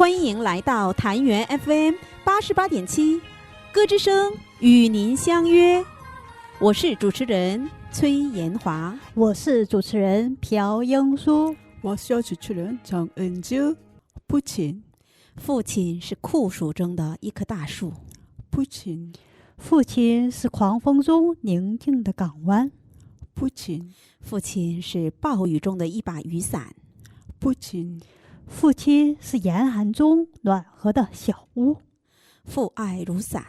欢迎来到坛园 FM 88.7，歌之声与您相约。我是主持人崔延华，我是主持人朴英淑，我是主持人정은주。父亲，父亲是酷暑中的一棵大树。父亲是狂风中宁静的港湾。父亲是暴雨中的一把雨伞。父亲是严寒中暖和的小屋。父爱如伞，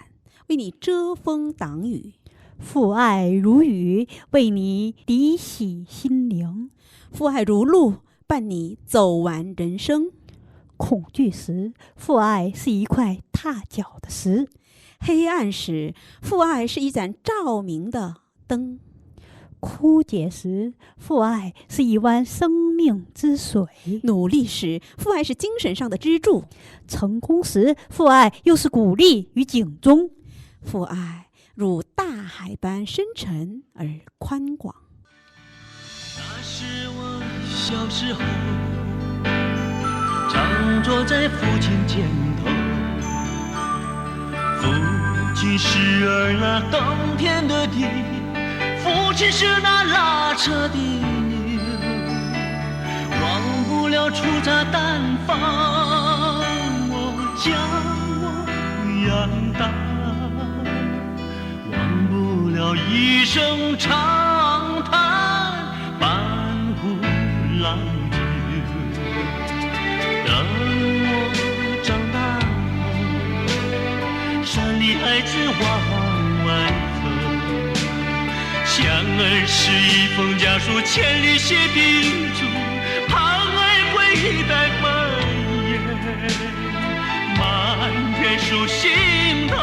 为你遮风挡雨。父爱如雨，为你涤洗心灵。父爱如路，伴你走完人生。恐惧时，父爱是一块踏脚的石；黑暗时，父爱是一盏照明的灯；枯竭时，父爱是一湾生命之水；努力时，父爱是精神上的支柱；成功时，父爱又是鼓励与警钟。父爱如大海般深沉而宽广。那是我小时候，常坐在父亲肩头，父亲是儿那耕田的地，父亲是那拉车的牛，忘不了粗茶淡饭，我将我养大，忘不了一声长叹，半壶老酒。等我长大后，山里孩子往外走，想儿是一封家书，千里写叮嘱，盼儿归带满眼，满天数心头。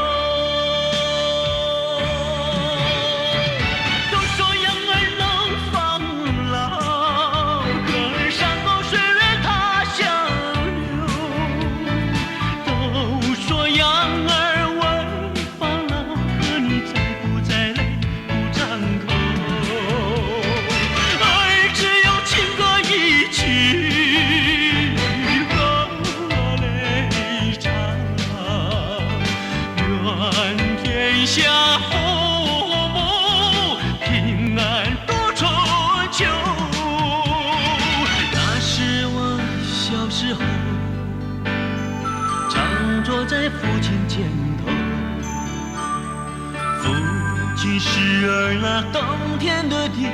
是儿那耕田的地，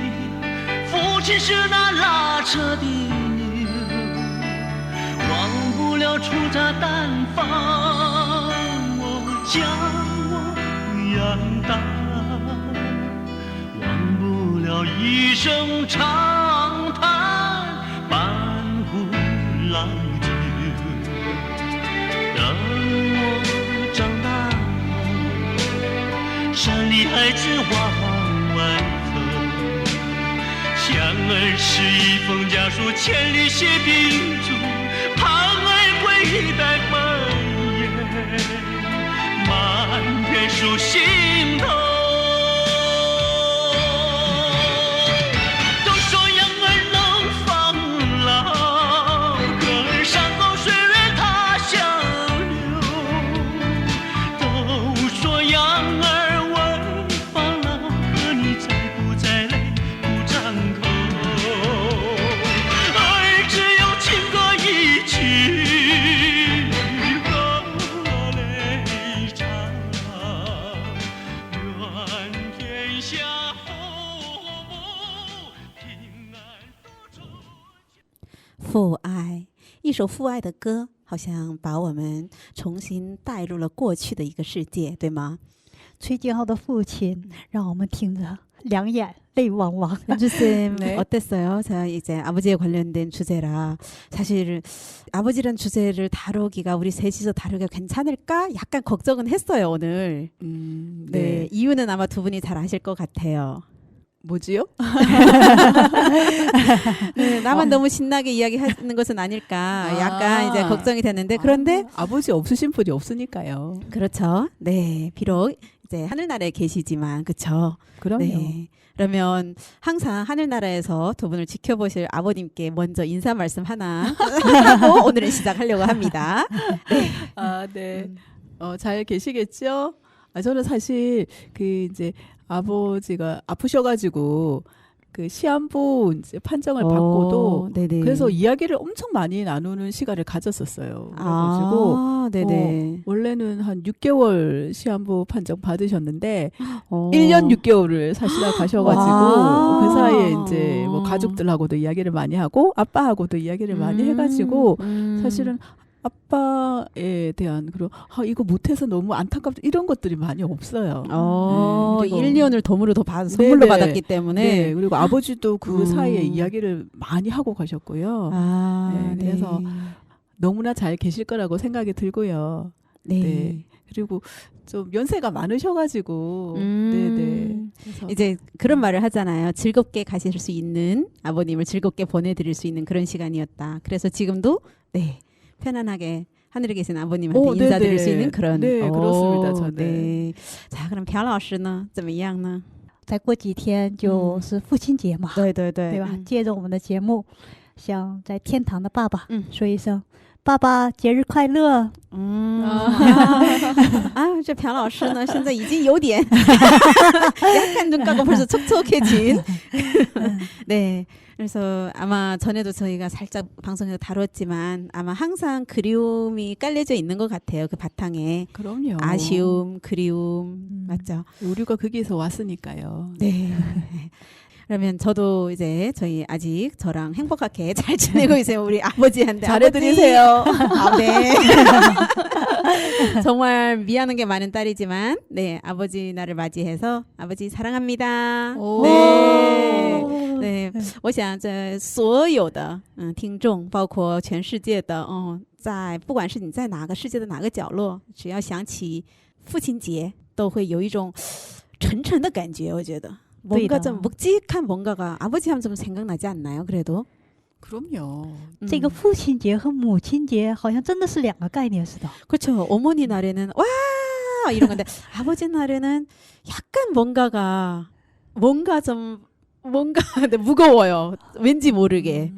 父亲是那拉车的牛，忘不了粗茶淡饭，我将我养大，忘不了一声长叹，半壶老酒。等我长大，山里孩子往外走，想儿是一封家书，千里写叮嘱，盼儿归带满眼，满天数心头。都说养儿能防老，可儿山高水远他乡流。都说养儿父爱，一首父爱的歌，好像把我们重新带入了过去的一个世界，对吗？崔建浩的父亲让我们听着两眼泪汪汪。은주쌤 네. 어땠어요? 자, 이제 아버지에 관련된 주제라 사실 아버지란 주제를 다루기가 우리 셋이서 다루기가 괜찮을까? 약간 걱정은 했어요, 오늘. 네. 이유는 아마 두 분이 잘 아실 것 같아요. 뭐지요? 네, 나만 너무 신나게 이야기하는 것은 아닐까 약간 이제 걱정이 됐는데 그런데 아버지 없으신 분이 없으니까요. 그렇죠. 네, 비록 이제 하늘나라에 계시지만 그쵸? 그럼요. 네. 그러면 항상 하늘나라에서 두 분을 지켜보실 아버님께 먼저 인사 말씀 하나 하고 오늘은 시작하려고 합니다. 아, 네. 음. 잘 계시겠죠? 저는 사실 그 이제 아버지가 아프셔가지고 그 시한부 이제 판정을 받고도 네네. 그래서 이야기를 엄청 많이 나누는 시간을 가졌었어요. 그래가지고 네네. 원래는 한 6개월 시한부 판정 받으셨는데 1년 1년 6개월을 사시다 가셔가지고 와. 그 사이에 이제 뭐 가족들하고도 이야기를 많이 하고 아빠하고도 이야기를 많이 해가지고 사실은 아빠에 대한 그런 이거 못해서 너무 안타깝다 이런 것들이 많이 없어요. 그리고 1년을 덤으로 더 선물로 네네. 받았기 때문에. 네, 그리고 아버지도 그 사이에 음. 이야기를 많이 하고 가셨고요. 네. 그래서 너무나 잘 계실 거라고 생각이 들고요. 네. 네. 그리고 좀 연세가 많으셔가지고, 네네. 그래서 이제 그런 말을 하잖아요. 즐겁게 가실 수 있는 아버님을 즐겁게 보내드릴 수 있는 그런 시간이었다. 그래서 지금도 네 편안하게 하늘에 계신 아버님한테 인사드릴 수 있는 그런. 네, 그렇습니다. 저는. 네. 자, 그럼 朴老师呢怎么样呢？再过几天就是父亲节嘛，对对对，对吧？借着我们的节目，向在天堂的爸爸说一声：“爸爸，节日快乐！”这朴老师呢，现在已经有点약간 눈가가 벌써 촉촉해진. 네. 그래서 아마 전에도 저희가 살짝 방송에서 다뤘지만 아마 항상 그리움이 깔려져 있는 것 같아요. 그 바탕에 그럼요. 아쉬움, 그리움 맞죠? 우리가 거기서 왔으니까요. 네. 그러면 저도 이제 저희 아직 저랑 행복하게 잘 지내고 있어요. 우리 아버지한테 잘해드리세요. 네. 정말 미안한 게 많은 딸이지만 네 아버지 날을 맞이해서 아버지 사랑합니다. 네.对，我想这所有的听众，包括全世界的在不管是你在哪个世界的哪个角落，只要想起父亲节，都会有一种沉沉的感觉。我觉得뭔가 좀 묵직한 뭔가가 아버지 하면 좀 생각나지 않나요? 그래도 그럼요. 这个父亲节和母亲节好像真的是两个概念似的。 그렇죠. 어머니 날에는 와 이런 건데 아버지 날에는 약간 뭔가 좀 근데 무거워요. 왠지 모르게.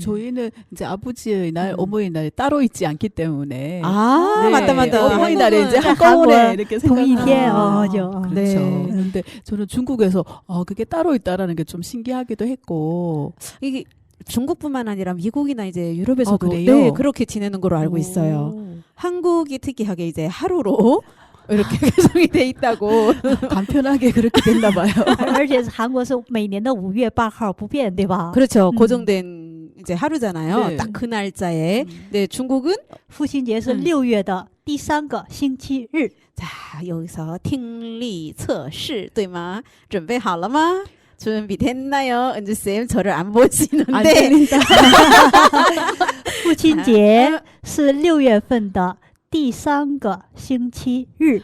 저희는 이제 아버지의 날, 어머니 날 따로 있지 않기 때문에. 네. 맞다. 어머니 날에 이제 한꺼번에 이렇게 생각하죠. 그렇죠. 네. 근데 저는 중국에서 그게 따로 있다라는 게 좀 신기하기도 했고. 이게 중국뿐만 아니라 미국이나 이제 유럽에서도 그래요? 네, 그렇게 지내는 걸로 알고 있어요. 한국이 특이하게 이제 하루로 이렇게 개성이 돼 있다고. 간편하게 그렇게 됐나 봐요. 而且韩国是每年的5月8号不变，对吧？ 그렇죠. 고정된 이제 하루잖아요. 네. 딱 그 날짜에. 네, 중국은 父亲节是6月的第3个星期日。 자, 여기서听力测试对吗? 准备好了吗? 준비됐나요? 은주쌤 저를 안 보시는데. 안 들린다. 父亲节是6月份的第3个星期日。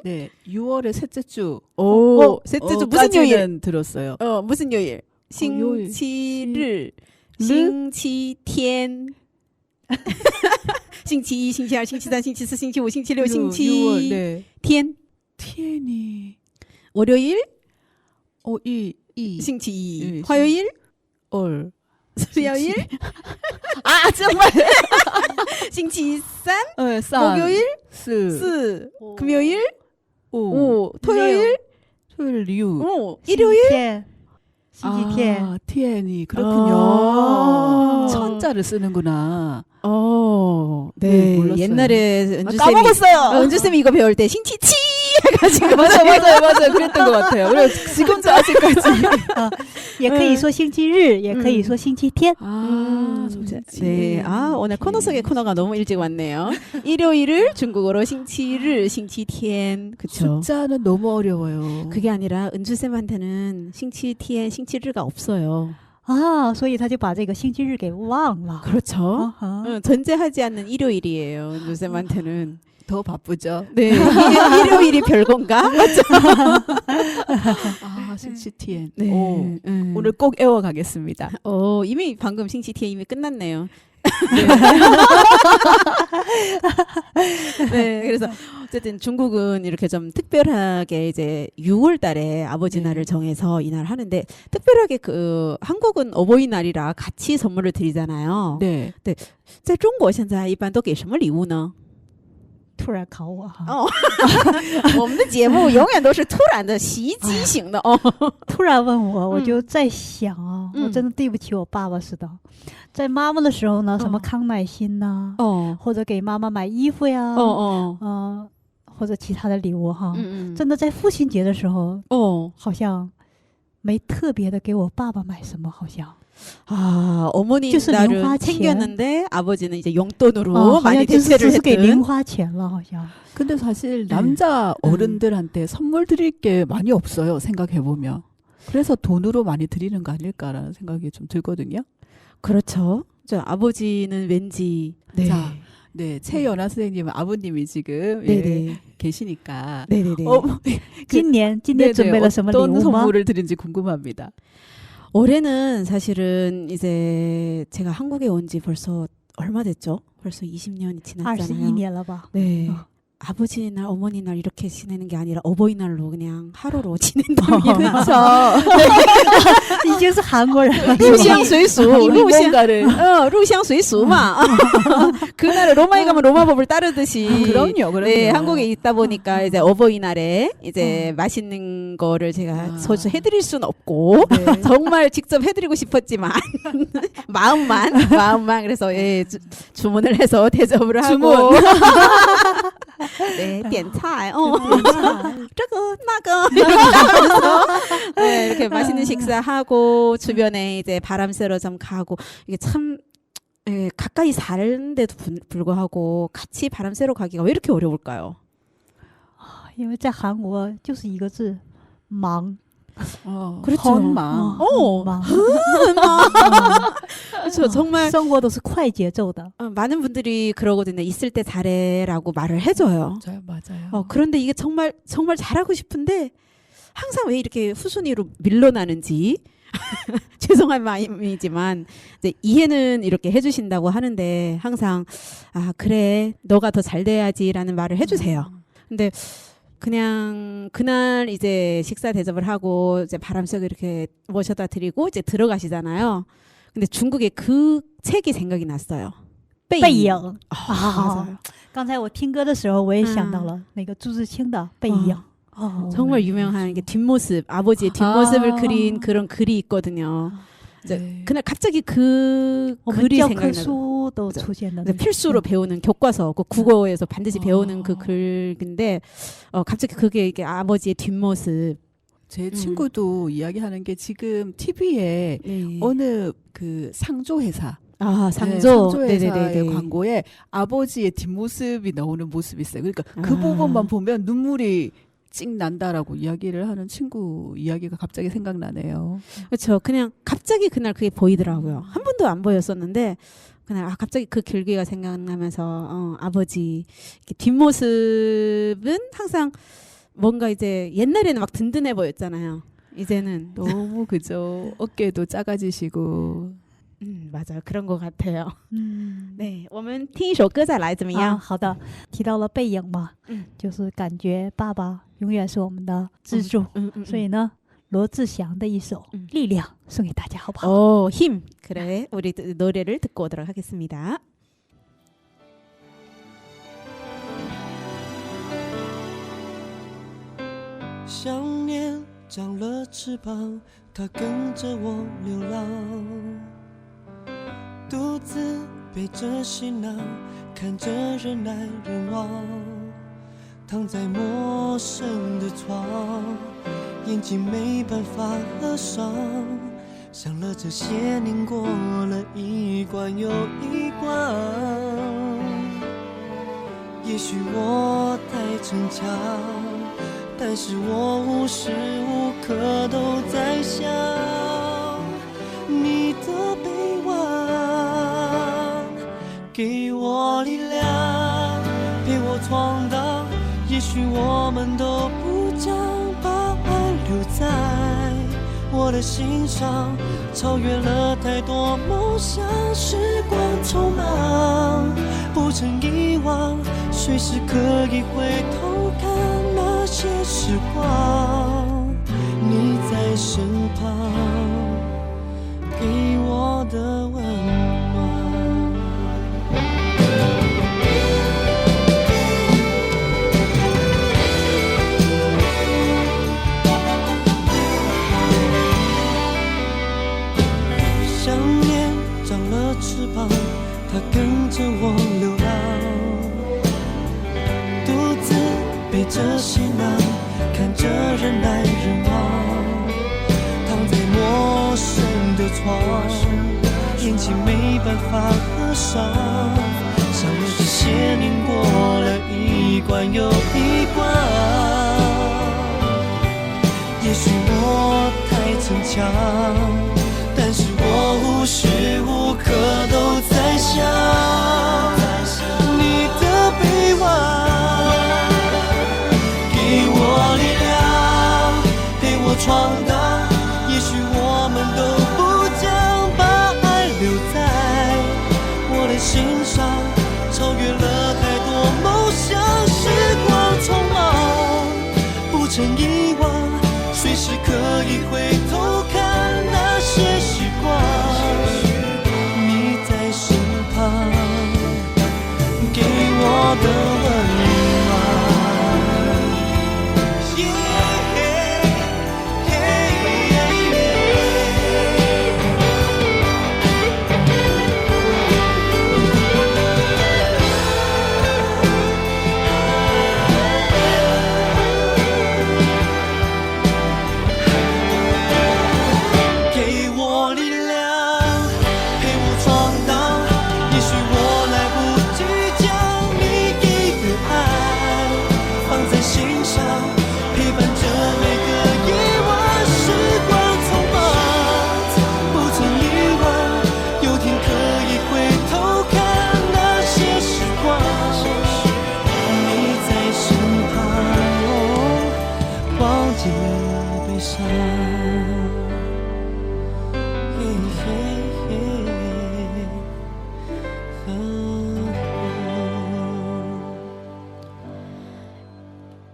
네, 6월의 셋째 주. 셋째 주 무슨 요일? 까지는 들었어요. 무슨 요일?星期日, 星期天. 星期一, 星期二, 星期三, 星期四, 星期五, 星期六, 星期 네. 天. 티엔이. 월요일, 이. 星期一. 네, 화요일, 월. 수요일. 정말. 星期三, 목요일, 4. 금요일, 5. 토요일, 6. 일요일. 星期天。 티엔이. 그렇군요. 천자를 쓰는구나. 네, 몰랐어요. 옛날에 은주쌤이 까먹었어요. 은주쌤이 이거 배울 때星期七 해가지고 맞아요. 그랬던 것 같아요. 그래 지금도 아직까지. 也可以说星期日，也可以说星期天。 네, 오늘 코너 속의 코너가 너무 일찍 왔네요. 일요일을 중국어로星期日, 星期天, 그쵸? 숫자는 너무 어려워요. 그게 아니라 은주쌤한테는 星期天, 星期日가 없어요. 所以他就把这个星期日给忘了。 그렇죠. 존재하지 않는 일요일이에요. 은주쌤한테는. 더 바쁘죠. 네, 일요일이 별건가? 맞죠? 싱치티엔. 네. 오늘 꼭 애워가겠습니다. 이미 방금 싱치티에 이미 끝났네요. 네, 그래서 어쨌든 중국은 이렇게 좀 특별하게 이제 6월 달에 아버지 네. 날을 정해서 이날 하는데 특별하게 그 한국은 어버이날이라 같이 선물을 드리잖아요. 네. 在中国现在一般都给什么礼物呢？突然考我哈，我们的节目永远都是突然的袭击型的哦。突然问我，我就在想啊，嗯我真的对不起我爸爸似的。在妈妈的时候呢，什么康乃馨呐、哦或者给妈妈买衣服呀，哦或者其他的礼物哈。嗯真的在父亲节的时候，哦好像没特别的给我爸爸买什么，好像。 아 어머니就是 날은 零花钱。 챙겼는데 아버지는 이제 용돈으로 好像 많이 就是 대체를 只是给 했던. 零花钱了，好像。 근데 사실 남자 어른들한테 선물 드릴 게 많이 없어요. 생각해 보면. 그래서 돈으로 많이 드리는 거 아닐까라는 생각이 좀 들거든요. 그렇죠. 저 아버지는 왠지 네. 자, 네, 최연아 선생님은 아버님이 지금 네네. 예, 계시니까 네네네. 今年 네네, 准备了什么礼 어떤 物吗？ 선물을 드린지 궁금합니다. 올해는 사실은 이제 제가 한국에 온 지 벌써 얼마 됐죠? 벌써 20년이 21 지났잖아요. 年了吧？ 네. 어. 아버지 날, 어머니 날 이렇게 지내는 게 아니라 어버이날로 그냥 하루로 지낸답니다. 그렇죠. 已经是韩国人了。入乡随俗,入乡 뭔가를入乡随俗嘛. 그날 로마에 가면 로마법을 따르듯이. 그럼요. 네, 한국에 있다 보니까 이제 어버이날에 이제 맛있는 거를 제가 소주 해드릴 수는 없고 네. 정말 직접 해드리고 싶었지만 마음만 그래서 예, 주문을 해서 대접을 하고. 네, 点菜, 这个那个 네, 이렇게 맛있는 식사하고 주변에 이제 바람 쐬러 좀 가고 이게 참 예, 가까이 사는데도 불구하고 같이 바람 쐬러 가기가 왜 이렇게 어려울까요? 因为在韩国就是一个字，忙。 그렇죠. 헌망.忙。 그렇죠. 정말 生活都是快节奏的。 많은 분들이 그러거든요. 있을 때 잘해라고 말을 해줘요. 맞아요. 그런데 이게 정말 잘하고 싶은데 항상 왜 이렇게 후순위로 밀려나는지 죄송한 마음이지만 이제 이해는 이렇게 해주신다고 하는데 항상 아 그래 너가 더 잘 돼야지라는 말을 해주세요. 근데 그냥 그날 이제 식사 대접을 하고 이제 바람 쐬고 이렇게 모셔다 드리고 이제 들어가시잖아요. 근데 중국의 그 책이 생각이 났어요. 背影。 맞아요. 刚才我听歌的时候，我也想到了那个朱自清的《背影》。 정말 유명한 게 뒷모습, 아버지의 뒷모습을 그린 그런 글이 있거든요. 네. 그날 갑자기 그 我们 글이 教 생각이 科 나요. 书都出现的 네, 那个。 필수로 배우는 교과서, 그 국어에서 반드시 배우는 그 글인데 갑자기 그게 이게 아버지의 뒷모습. 제 친구도 이야기하는 게 지금 TV에 네. 어느 그 상조 회사 아, 상조 상조. 회사의 광고에 아버지의 뒷모습이 나오는 모습이 있어요. 그러니까 그 아. 부분만 보면 눈물이 찍 난다라고 이야기를 하는 친구 이야기가 갑자기 생각나네요. 그렇죠. 그냥 갑자기 그날 그게 보이더라고요. 한 번도 안 보였었는데 그날 갑자기 그 길기가 생각나면서 아버지 이렇게 뒷모습은 항상 뭔가 이제 옛날에는 막 든든해 보였잖아요. 이제는 너무 그죠. 어깨도 작아지시고. 맞아요. 그런 것 같아요. 嗯， 네, 我们听一首歌再来怎么啊，样？好的，提到了背影嘛，嗯就是感觉爸爸永远是我们的支柱，所以呢，罗志祥的一首《力量》送给大家，好不好？ 힘. 그래, 우리 노래를 듣고 오도록 하겠습니다. 想念长了翅膀，它跟着我流浪，独自背着行囊，看着人来人往，躺在陌生的床，眼睛没办法合上，想了这些年过了一关又一关，也许我太逞强，但是我无时无刻都在想你的臂弯，给我力量，陪我闯荡。也许我们都不将把爱留在我我的心上，超越了太多梦想。时光匆忙，不曾遗忘，随时可以回头看那些时光。你在身旁，给我的温暖。想念长了翅膀，它跟着我流浪，独自背着行囊，看着人来人往，躺在陌生的床，眼睛没办法合上，想了这些年过了一关又一关。也许我太逞强，但是我无时无刻都在想你的臂弯，给我力量，陪我闯荡。也许我们都不将把爱留在我的心上，超越了太多梦想。时光匆忙，不曾遗忘，随时可以回头看那些时光。你在身旁，给我的温暖。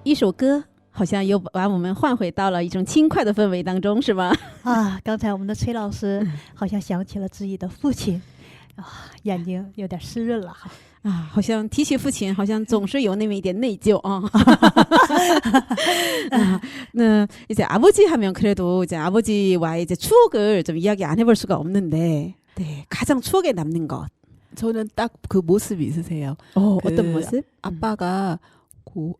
一首歌好像又把我们换回到了一种轻快的氛围当中，是吧？啊，刚才我们的崔老师好像想起了自己的父亲，啊，眼睛有点湿润了哈。啊，好像提起父亲，好像总是有那么一点内疚啊。네, 이제 아버지 하면 그래도 이제 아버지와의 이제 추억을 좀 이야기 안 해볼 수가 없는데, 네, 가장 추억에 남는 것. 저는 딱 그 모습이 있으세요. 어떤 모습? 아빠가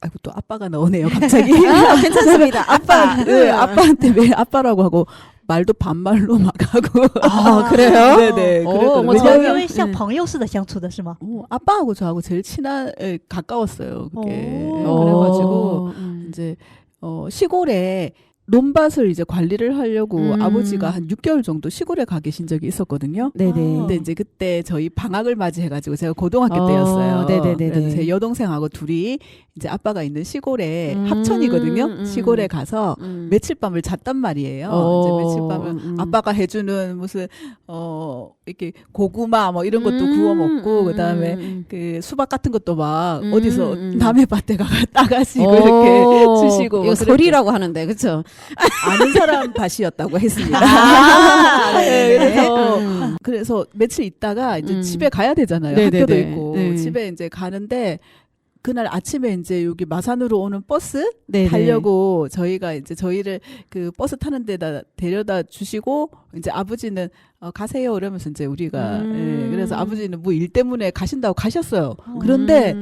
아이고 또 아빠가 나오네요 갑자기. 아, 괜찮습니다. 아빠. 네, 아빠한테 왜 아빠라고 하고 말도 반말로 막 하고. 아, 그래요? 네네. 그래도 왜냐면 因为像朋友似的相处的是吗？ 아빠하고 저하고 제일 가까웠어요. 그게. 오. 그래가지고 이제 시골에 논밭을 이제 관리를 하려고 아버지가 한 6개월 정도 시골에 가 계신 적이 있었거든요. 네네. 근데 이제 그때 저희 방학을 맞이해가지고 제가 고등학교 때였어요. 네네네. 그래서 제 여동생하고 둘이 이제 아빠가 있는 시골에 합천이거든요. 시골에 가서 며칠 밤을 잤단 말이에요. 이제 며칠 밤을 아빠가 해주는 무슨 이렇게 고구마 뭐 이런 것도 구워 먹고 그다음에 그 수박 같은 것도 막 어디서 남의 밭에 가 따가시고 이렇게 주시고. 이거 소리라고 하는데 그렇죠? 아는 사람 밭이었다고 했습니다. 네. 그래서 며칠 있다가 이제 집에 가야 되잖아요. 네네네. 학교도 있고 네. 집에 이제 가는데 그날 아침에 이제 여기 마산으로 오는 버스 네네. 타려고 저희가 이제 저희를 그 버스 타는 데다 데려다 주시고 이제 아버지는 가세요 이러면서 이제 우리가 그래서 아버지는 뭐 일 때문에 가신다고 가셨어요. 그런데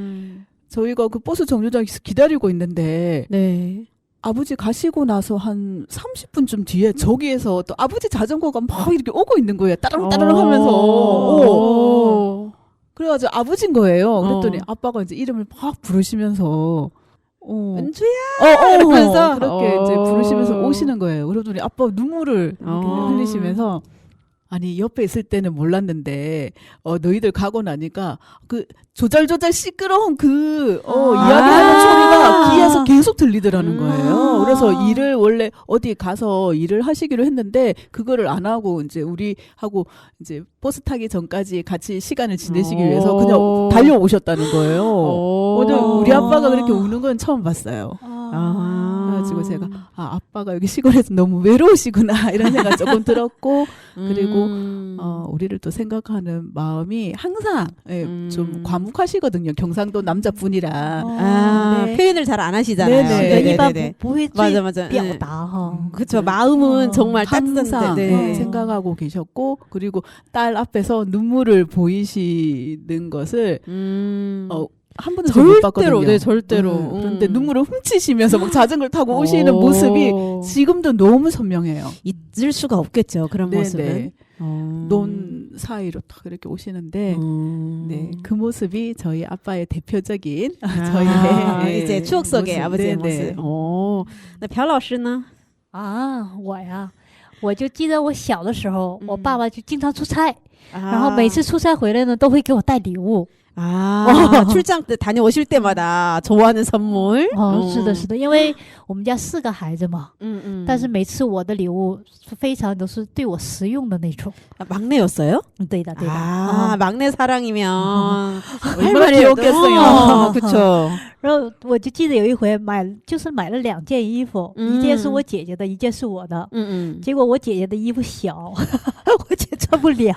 저희가 그 버스 정류장에서 기다리고 있는데 네. 아버지 가시고 나서 한 30분쯤 뒤에 저기에서 또 아버지 자전거가 막 이렇게 오고 있는 거예요. 따릉따릉 하면서. 그래가지고 아버지인 거예요. 그랬더니 아빠가 이제 이름을 막 부르시면서 은주야 이러면서 그렇게 이제 부르시면서 오시는 거예요. 그러더니 아빠 눈물을 이렇게 흘리시면서 아니 옆에 있을 때는 몰랐는데 너희들 가고 나니까 그 조잘조잘 시끄러운 이야기하는 소리가 귀에서 계속 들리더라는 거예요. 그래서 일을 원래 어디 가서 일을 하시기로 했는데 그거를 안 하고 이제 우리하고 이제 버스 타기 전까지 같이 시간을 지내시기 위해서 그냥 달려오셨다는 거예요. 오늘 우리 아빠가 그렇게 우는 건 처음 봤어요. 그래가지고 제가 아빠가 여기 시골에서 너무 외로우시구나 이런 생각 조금 들었고 그리고 우리를 또 생각하는 마음이 항상 좀 과묵하시거든요. 경상도 남자분이라 네. 표현을 잘 안 하시잖아요. 네네. 一般 네네네. 不会 맞아 맞아. 表达哈。 그렇죠. 마음은 정말 항상 따뜻한데. 네. 생각하고 계셨고 그리고 딸 앞에서 눈물을 보이시는 것을 한 번도 못 봤거든요. 절대로, 네, 절대로. 그런데 눈물을 훔치시면서 막 자전거를 타고 오시는 모습이 지금도 너무 선명해요. 잊을 수가 없겠죠. 그런 네네. 모습은. 논 사이로 딱 이렇게 오시는데 네, 그 모습이 저희 아빠의 대표적인 저희의 이제 추억 속의 모습. 아버지의 네네. 모습. 那朴老师呢？我呀，我就记得我小的时候，我爸爸就经常出差， 아. 然后每次出差回来呢，都会给我带礼物。 출장 때 다녀오실 때마다 좋아하는 선물. 是的，是的，因为我们家4个孩子嘛， 但是每次我的礼物非常都是对我实用的那种。 막내였어요? 对的，对的。 막내 사랑이면 얼마나 귀엽겠어요. 그렇죠. 然后我就记得有一回买了2件衣服，一件是我姐姐的，一件是我的。结果我姐姐的衣服小，我姐穿不了。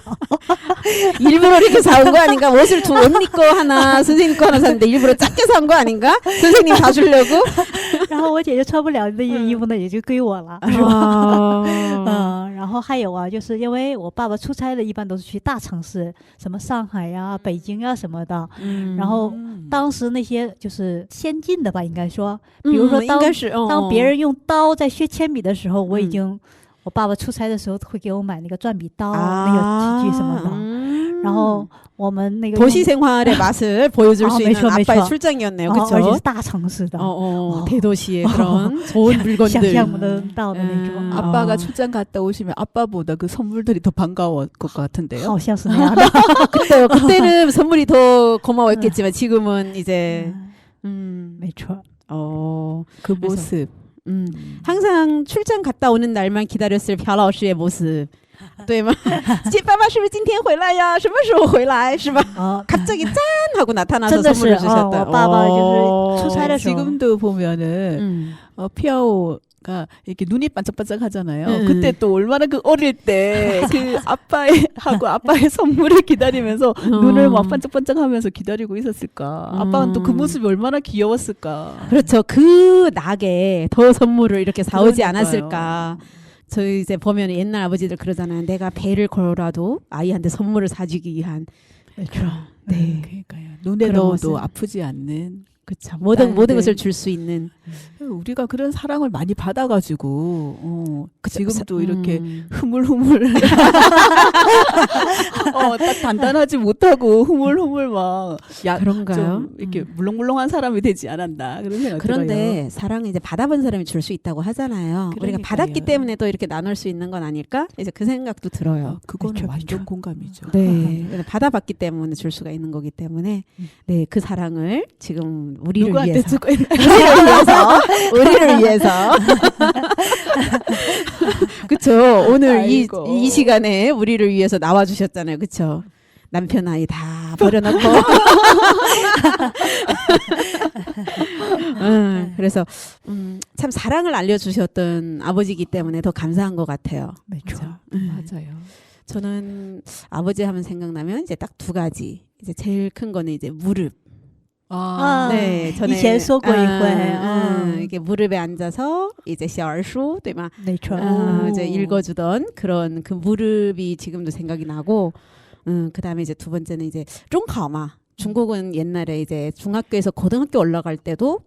일부러 이렇게 사온 거 아닌가? 옷을 언니 거 하나, 선생님 거 하나 샀는데 일부러 작게 산 거 아닌가? 선생님 다 주려고? 然后我姐姐穿不了的衣服呢，也就归我了，是吧？然后还有啊，就是因为我爸爸出差的一般都是去大城市，什么上海呀、北京啊什么的。然后当时那些就是先进的吧，应该说，比如说当别人用刀在削铅笔的时候，我爸爸出差的时候会给我买那个转笔刀，那个器具什么的。然后我们那个 도시 생활의 맛을 보여줄 수 있는 아빠의 출장이었네요. 而且 그렇죠? 是大城市的， 대도시의 그런 좋은 물건들. 想象不到的那种。 아빠가 출장 갔다 오시면 아빠보다 그 선물들이 더 반가울 것 같은데요. 好像是那样的。 그때요. 그때는 선물이 더 고마웠겠지만 지금은 이제 没错。 그 모습. 항상 출장 갔다 오는 날만 기다렸을 朴老师의 모습. 对吗？爸爸是不是今天回来呀？什么时候回来？是吧？ 갑자기 짠 하고 나타나서 선물을 주셨다. 我爸爸就是出差的时候 지금도 보면은 피아오가 이렇게 눈이 반짝반짝 하잖아요. 그때 또 얼마나 그 어릴 때 그 아빠의 선물을 기다리면서 눈을 막 반짝반짝하면서 기다리고 있었을까. 아빠는 또 그 모습이 얼마나 귀여웠을까. 그렇죠. 그 낙에 더 선물을 이렇게 사오지 그러니까요. 않았을까. 저희 이제 보면 옛날 아버지들 그러잖아요. 내가 배를 걸어라도 아이한테 선물을 사주기 위한. 그럼 네. 그러니까요. 눈에 넣어도 아프지 않는. 그렇죠. 모든 것을 줄 수 있는. 우리가 그런 사랑을 많이 받아가지고 지금도 이렇게 흐물흐물 딱 단단하지 못하고 흐물흐물 막 그런가요? 좀 이렇게 물렁물렁한 사람이 되지 않았나 그런 생각이 그런데 들어요. 사랑은 이제 받아본 사람이 줄 수 있다고 하잖아요. 그러니까요. 우리가 받았기 때문에 또 이렇게 나눌 수 있는 건 아닐까? 이제 그 생각도 들어요. 그거는 그렇죠, 완전 그렇죠. 공감이죠. 네, 받아봤기 때문에 줄 수가 있는 거기 때문에 네, 그 사랑을 지금 우리를 누구한테 위해서 주고 있나? 우리를 위해서 그쵸. 오늘 이 시간에 우리를 위해서 나와주셨잖아요. 그쵸. 남편 아이 다 버려놓고 그래서 참 사랑을 알려주셨던 아버지이기 때문에 더 감사한 것 같아요. 그렇죠. 맞아요. 저는 아버지 하면 생각나면 이제 딱 2가지. 이제 제일 큰 거는 이제 무릎. 네, 전에 以前说过一回， 이게 무릎에 앉아서 이제 小儿书, 对吗? 没错。 이제 읽어주던 그런 그 무릎이 지금도 생각이 나고, 그다음에 이제 2번째는 이제 중考마. 중국은 옛날에 이제 중학교에서 고등학교 올라갈 때도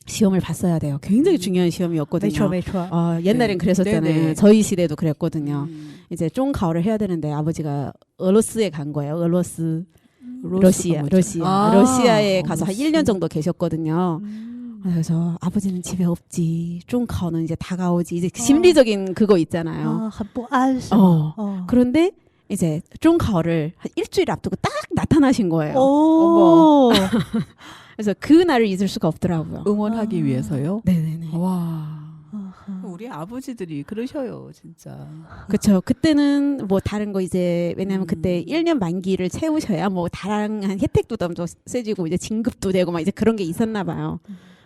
시험을 봤어야 돼요. 굉장히 중요한 시험이었거든요. 没错没错。 옛날엔 네. 그랬었잖아요. 네네. 저희 시대도 그랬거든요. 이제 중考를 해야 되는데 아버지가俄罗斯에 간 거예요. 러시아에 가서 한 1년 정도 계셨거든요. 그래서 아버지는 집에 없지, 중考는 이제 다가오지, 이제 심리적인 그거 있잖아요. 啊，很不安是吗？ 그런데 이제 중考를 한 일주일 앞두고 딱 나타나신 거예요. 哦， 그래서 그 날을 잊을 수가 없더라고요. 응원하기 위해서요. 네네네. 와. 嗯哼 우리 아버지들이 그러셔요, 진짜. 그렇죠. 그때는 뭐 다른 거 이제 왜냐면 그때 1년 만기를 채우셔야 뭐 다양한 혜택도 더 세지고 이제 진급도 되고 막 이제 그런 게 있었나 봐요.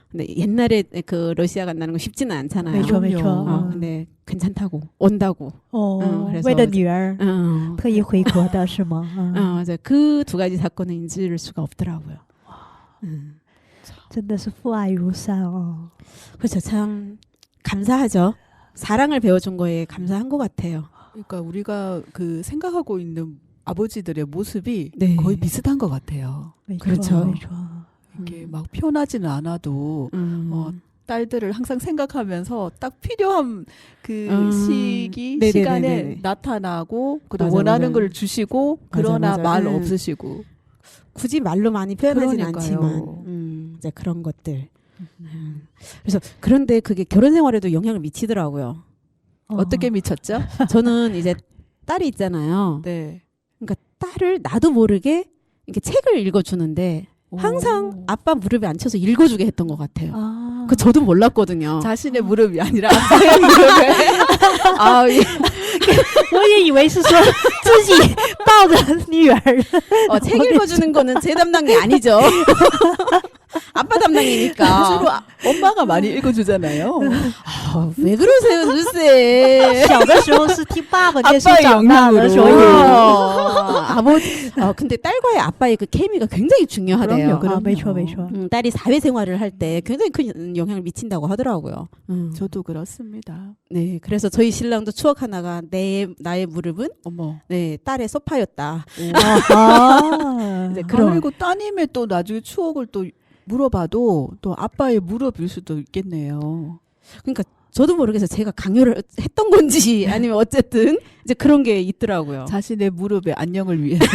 근데 옛날에 그 러시아 간다는 거 쉽지는 않잖아요. 没错没错， 근데 괜찮다고 온다고. 哦， 그래서 为了女儿 어, 特意回国的是吗？ 맞아요. 그 두 가지 사건은 잊을 수가 없더라고요. 真的是父爱如山哦。 그렇죠. 참 감사하죠. 사랑을 배워준 거에 감사한 것 같아요. 그러니까 우리가 그 생각하고 있는 아버지들의 모습이 네. 거의 비슷한 것 같아요. 没错 그렇죠 没错， 이렇게 막 편하지는 않아도 음. 딸들을 항상 생각하면서 딱 필요한 그 시기 네네네네네. 시간에 나타나고 그리고 맞아, 원하는 맞아. 걸 주시고 그러나 맞아. 말 네. 없으시고 굳이 말로 많이 표현하지는 그러니까요. 않지만 이제 그런 것들. 그래서 그런데 그게 결혼 생활에도 영향을 미치더라고요. 어떻게 미쳤죠? 저는 이제 딸이 있잖아요. 네. 그러니까 딸을 나도 모르게 이렇게 책을 읽어주는데 항상 아빠 무릎에 앉혀서 읽어주게 했던 것 같아요. 啊， 그 저도 몰랐거든요. 자신의 무릎이 아니라 아빠의 무릎에 아, 예. 我也以为是说自己抱着女儿， 책 읽어주는 거는 제 담당이 아니죠. 아빠 담당이니까. 주로 엄마가 많이 읽어주잖아요. 아, 왜 그러세요, 누세? 小的时候是听爸爸念书 아빠의 长大的， 영향으로. 所以 아버지, 근데 딸과의 아빠의 그 케미가 굉장히 중요하대요. 그럼요. 啊，没错没错， 딸이 사회생활을 할 때 굉장히 큰 영향을 미친다고 하더라고요. 저도 그렇습니다. 네, 그래서 저희 신랑도 추억 하나가 나의 무릎은 어머. 네 딸의 소파였다. 啊， 이제 그런 그리고 따님의 또 나중에 추억을 또 물어봐도 또 아빠의 무릎일 수도 있겠네요. 그러니까 저도 모르겠어요. 제가 강요를 했던 건지 아니면 어쨌든 이제 그런 게 있더라고요. 자신의 무릎의 안녕을 위해서.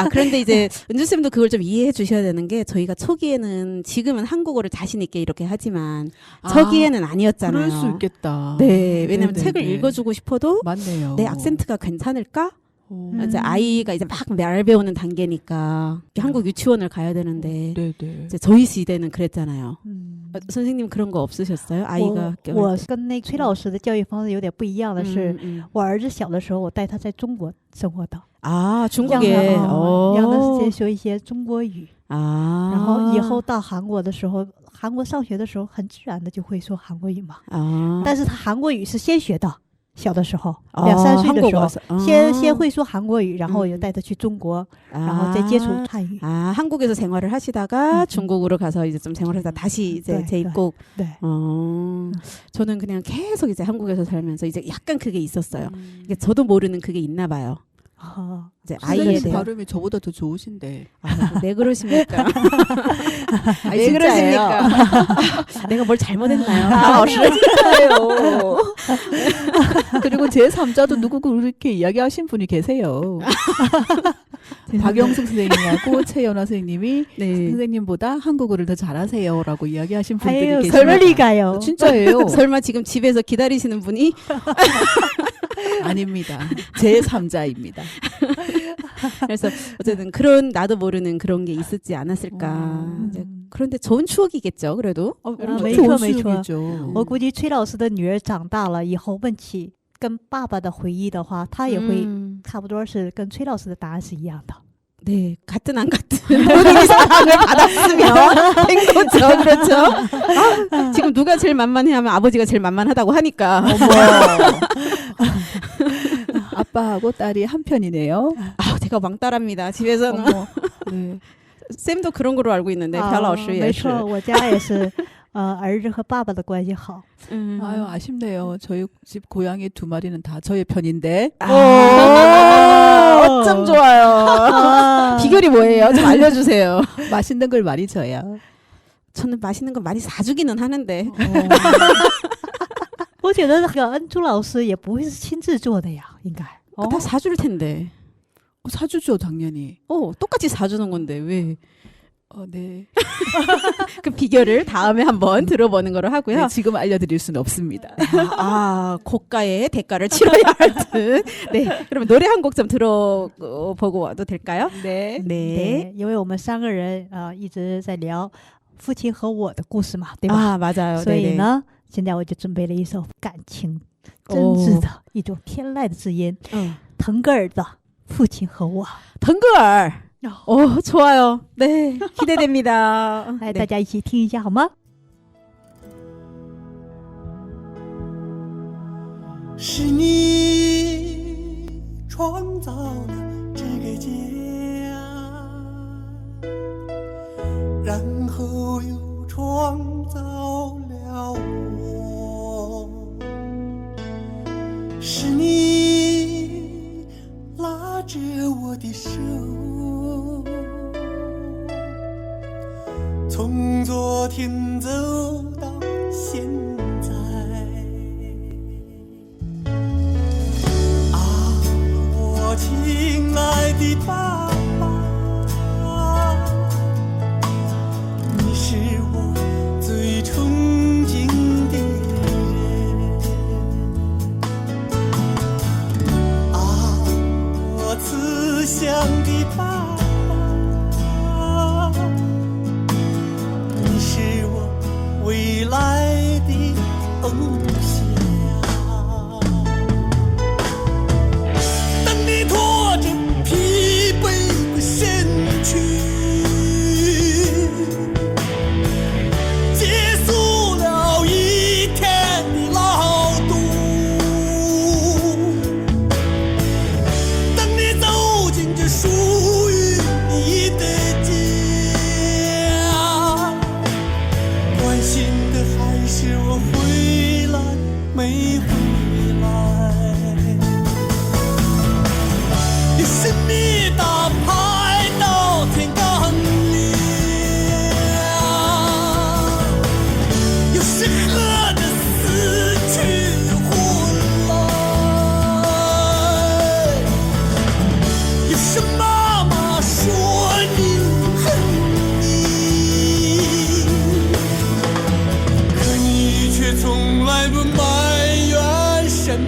그런데 이제 은주쌤도 그걸 좀 이해해 주셔야 되는 게 저희가 초기에는 지금은 한국어를 자신 있게 이렇게 하지만 초기에는 아니었잖아요. 그럴 수 있겠다. 네, 왜냐면 네네네. 책을 읽어주고 싶어도 맞네요. 내 악센트가 괜찮을까? 오. 이제 아이가 이제 막 말 배우는 단계니까 한국 유치원을 가야 되는데 네네. 이제 저희 시대는 그랬잖아요. 嗯。 선생님 그런 거 없으셨어요? 아이가 我跟那崔老师的教育方式有点不一样的是， 음. 我儿子小的时候，我带他在中国生活的， 아 让 중국에 他让他先学一些中国语， 아 然后以后到韩国的时候，韩国上学的时候很自然的就会说韩国语嘛。 아 但是他韩国语是先学的，小的时候哦2、3岁的时候， 한국 와서. 先会说韩国语，然后我就带他去中国， 然后再接触汉语。 아 한국에서 생활을 하시다가 중국으로 가서 이제 좀 생활하다 다시 이제 네, 재입국. 对， 저는 그냥 계속 이제 한국에서 살면서 이제 약간 그게 있었어요. 이게 저도 모르는 그게 있나 봐요. 啊， 이제 아이에 선생님 대한. 발음이 저보다 더 좋으신데. 네 그러십니까? 아니, 왜 진짜예요. 그러십니까? 내가 뭘 잘못했나요? 진짜요. 그리고 제 3자도 누구 그렇게 이야기하신 분이 계세요. 박영숙 선생님하고 최연아 선생님이 네. 선생님보다 한국어를 더 잘하세요라고 이야기하신 还 분들이 有 계십니다. 설리가요。 진짜예요. 설마 지금 집에서 기다리시는 분이 아닙니다. 제 3자입니다. 그래서 어쨌든 그런 나도 모르는 그런 게 있었지 않았을까. 이제 그런데 좋은 추억이겠죠. 그래도. 엄청 没 좋은 错没错 수육이죠. 我估计崔老师的女儿长大了以后问起跟爸爸的回忆的话，她也会差不多是跟崔老师的答案是一样的。 네, 같은 안 같은 본인이 사랑을 받았으면 된 거죠. 그렇죠? 지금 누가 제일 만만해 하면 아버지가 제일 만만하다고 하니까. 아빠하고 딸이 한 편이네요. 제가 왕따랍니다. 집에서는. 어머. 네. 쌤도 그런 거로 알고 있는데, 朴老师也是。没错，我家也是，儿子和爸爸的关系好。 아유 아쉽네요. 저희 집 고양이 2마리는 다 저의 편인데. 어쩜 좋아요. 비결이 뭐예요? 좀 알려주세요. 맛있는 걸 많이 줘요. 저는 맛있는 거 많이 사주기는 하는데. 我觉得那个恩珠老师也不会是亲自做的呀，应该。 다 사줄 텐데. 사주죠 당연히. 똑같이 사주는 건데 왜? 네. 그 비결을 다음에 한번 들어보는 거로 하고요. 네, 지금 알려드릴 수는 없습니다. 고가의 대가를 치러야 할 듯. 네, 그러면 노래 한 곡 좀 들어보고 와도 될까요? 네. 对，因为我们3个人一直在聊父亲和我的故事嘛，对吧？ 맞아요. 所以 네네. 呢，现在我就准备了一首感情真挚的一种天籁的之音，腾格尔的《父亲和我》。 腾格尔. 좋아요. 네, 기대됩니다. 来， 네. 大家一起听一下好吗？是你创造了这个家，然后又创造了我。是你拉着我的手，从昨天走到现在。我亲爱的爸爸，你是我最憧憬的人。我慈祥的爸爸，你是我未来的偶像。你拖着疲惫的身躯，结束了一天的劳动。当你走进这属于你的家，关心的还是我回来没回来。是你打牌到天刚亮，又是喝得死去活来，又是妈妈说你恨你，可你却从来不埋怨什么。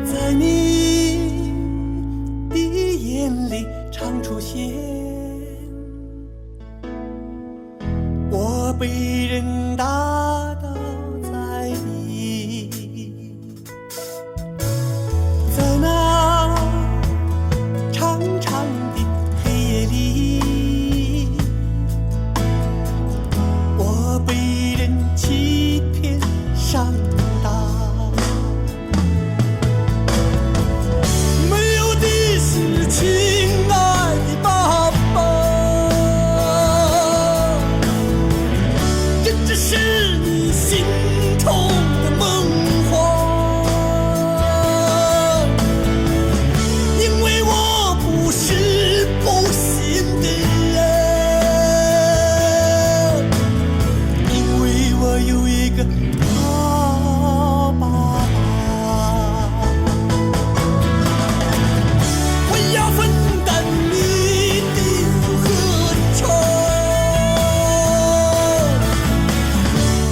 在你的眼里常出现，我被人打倒在地，在那长长的黑夜里，我被人欺骗上当。亲爱的爸爸，这只是你心中的梦话，因为我不是不幸的人，因为我有一个好爸爸。要分担你的河床，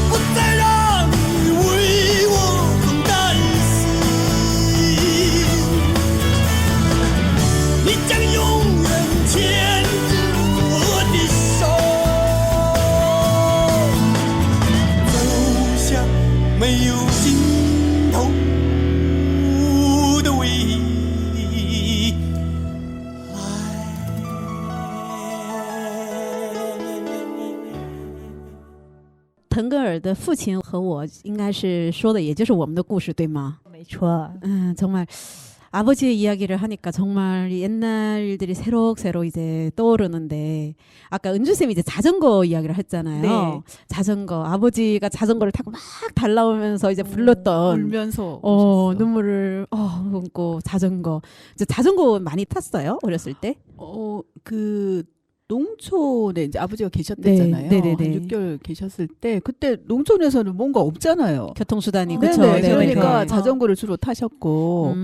不再让你为我更担心，你将永远牵着我的手，走向没有尽头的未腾格尔的父亲和我应该是说的也就是我们的故事对吗？没错， 정말 아버지의 이야기를 하니까 정말 옛날 일들이 새록새록 이제 떠오르는데 아까 은주쌤이 이제 자전거 이야기를 했잖아요. 네. 자전거 아버지가 자전거를 타고 막 달라오면서 이제 불렀던 울면서 오셨어. 눈물을 훔고 자전거 이제 자전거 많이 탔어요 어렸을 때? 그 농촌에 이제 아버지가 계셨댔잖아요. 네, 네네네. 한 6개월 계셨을 때 그때 농촌에서는 뭔가 없잖아요. 교통수단이 네네, 그렇죠. 그러니까 네. 자전거를 주로 타셨고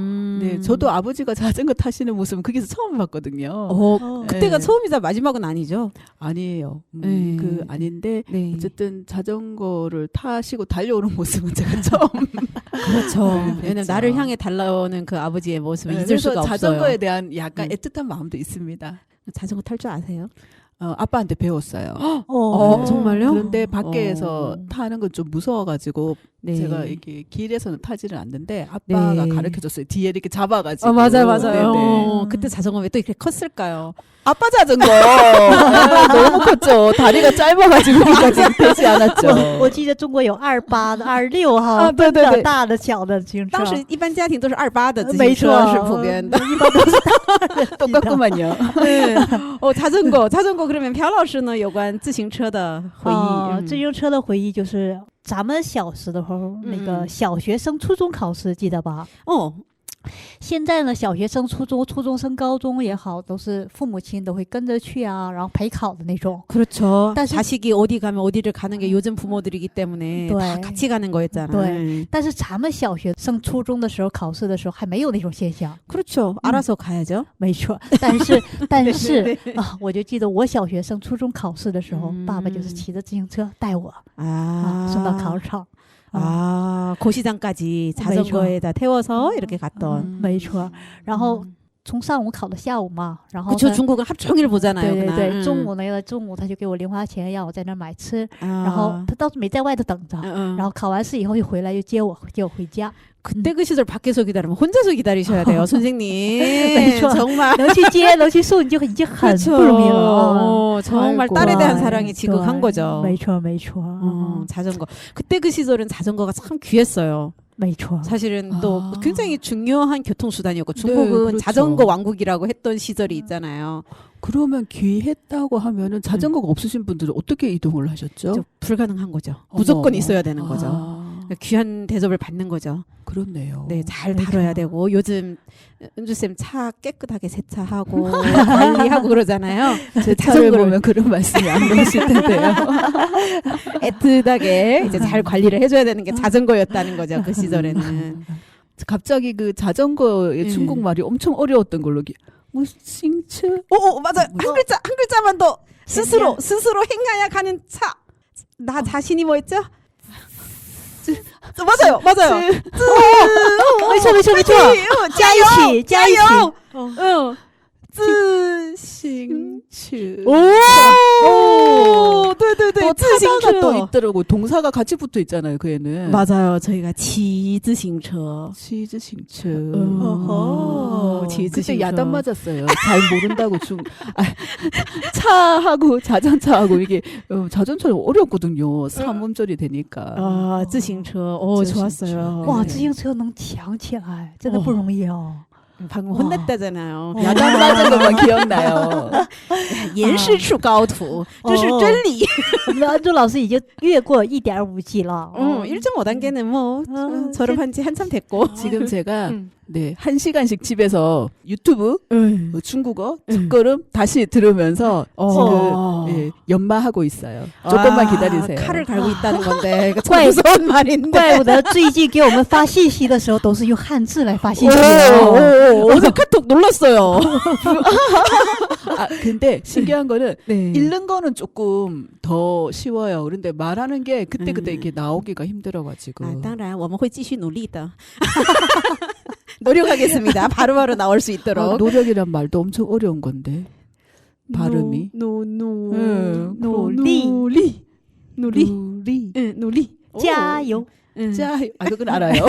네, 저도 아버지가 자전거 타시는 모습은 거기서 처음 봤거든요. 그때가 네. 처음이자 마지막은 아니죠. 아니에요. 네. 그 아닌데 네. 어쨌든 자전거를 타시고 달려오는 모습은 제가 처음. 그렇죠. 네, 왜냐면 그렇죠. 나를 향해 달라오는 그 아버지의 모습을 잊을 그래서 수가 없어요. 자전거에 대한 약간 네. 애틋한 마음도 있습니다. 자전거 탈 줄 아세요? 아빠한테 배웠어요. 정말요? 그런데 밖에서 어. 타는 건 좀 무서워가지고 네. 제가 이렇게 길에서는 타지는 않는데 아빠가 네. 가르쳐줬어요. 뒤에 이렇게 잡아가지고. 맞아요. 네네. 그때 자전거 왜 또 이렇게 컸을까요? 아빠 자전거 너무 컸죠. 다리가 짧아가지고 여기까지 되지 않았죠. 我记得中国有28的、26号，啊对对对分的大的、小的自行车。当时一般家庭都是28的自没行车错，是普遍的。一般都是 똑같구만요. 네. 자전거 그러면朴老师呢有关自行车的回忆？自行车的回忆就是咱们小时候那个小学生、初中考试，记得吧？现在呢，小学生、初中生、高中也好，都是父母亲都会跟着去啊，然后陪考的那种。 그렇죠.但是 자식이 어디 가면 어디를 가는 게 요즘 부모들이기 때문에 다 네. 같이 가는 거였잖아요. 对但是咱们小学生、初中的时候考试的时候还没有那种现象， 그렇죠. 알아서 가야죠. 没错。但是啊，我就记得我小学生、初中考试的时候，爸爸就是骑着自行车带我送到考场。 고시장까지 자전거에다 태워서 이렇게 갔던. 没错。然后从上午考到下午嘛，然后 그쵸. 他 중국은 하루 종일 보잖아요. 对对 그날. 对，中午他就给我零花钱，让我在那儿买吃， 아. 然后他倒是没在外头等着，然后考完试以后又回来又接我回家。 그때 그 시절 밖에서 기다리면 혼자서 기다리셔야 돼요, 선생님. 没错 정말. 能去接能去送，你就已经很不容易了。 정말 아이고. 딸에 대한 네, 사랑이 지극한 네. 거죠. 没错没错， 자전거. 그때 그 시절은 자전거가 참 귀했어요. 没错。 사실은 또 아. 굉장히 중요한 교통수단이었고 네, 중국은 그렇죠. 자전거 왕국이라고 했던 시절이 있잖아요. 그러면 귀했다고 하면은 자전거가 없으신 분들은 어떻게 이동을 하셨죠? 좀 불가능한 거죠. 무조건 어머. 있어야 되는 거죠. 아, 귀한 대접을 받는 거죠. 그렇네요. 네, 잘 다뤄야 되고 요즘 은주쌤 차 깨끗하게 세차하고 관리하고 그러잖아요. 제 차를 보면 그런 말씀이 안 나오실 텐데요. 애틋하게 이제 잘 관리를 해줘야 되는 게 자전거였다는 거죠. 그 시절에는. 갑자기 그 자전거의 중국말이 엄청 어려웠던 걸로 뭐 싱츠? 맞아요. 한 글자만 더 스스로 행하여 가는 차. 나 자신이 뭐였죠? 맞아요. 没错没错没错，加一起加一起。 自行 싱츠. 오, 네네네. 또 타다가 또 있더라고. 동사가 같이 붙어 있잖아요. 그 애는. 맞아요. 저희가 지즈싱처. 치즈 싱츠. 어허. 그때 치즈싱처. 야단 맞았어요. 잘 모른다고 차하고 자전차하고 이게 자전차는 어렵거든요. 삼음절이 되니까. 自行车. 좋았어요. 哇， 네. 自行车能抢起来，真的不容易哦。 방금 혼냈다잖아요. 야단 맞은 것만 기억나요. 严师出高徒，这是真理。我们的安珠老师已经越过1.5级了。 1.5단계는 뭐 졸업한 지 한참 됐고. 지금 제가 네, 1시간씩 집에서 유튜브 중국어 첫걸음 다시 들으면서 지금 예, 연마하고 있어요. 조금만 기다리세요. 칼을 갈고 있다는 건데 참 怪 무서운 말인데. 怪不得最近给我们发信息的时候都是用汉字来发信息。 어제 카톡 놀랐어요. 아, 근데 신기한 거는 네. 읽는 거는 조금 더 쉬워요. 그런데 말하는 게 그때그때 이렇게 나오기가 힘들어가지고. 当然我们会继续努力的. 노력하겠습니다. 바로바로 나올 수 있도록. 노력이란 말도 엄청 어려운 건데 발음이. 노리. 노리. 加油！ 자, 그건 알아요.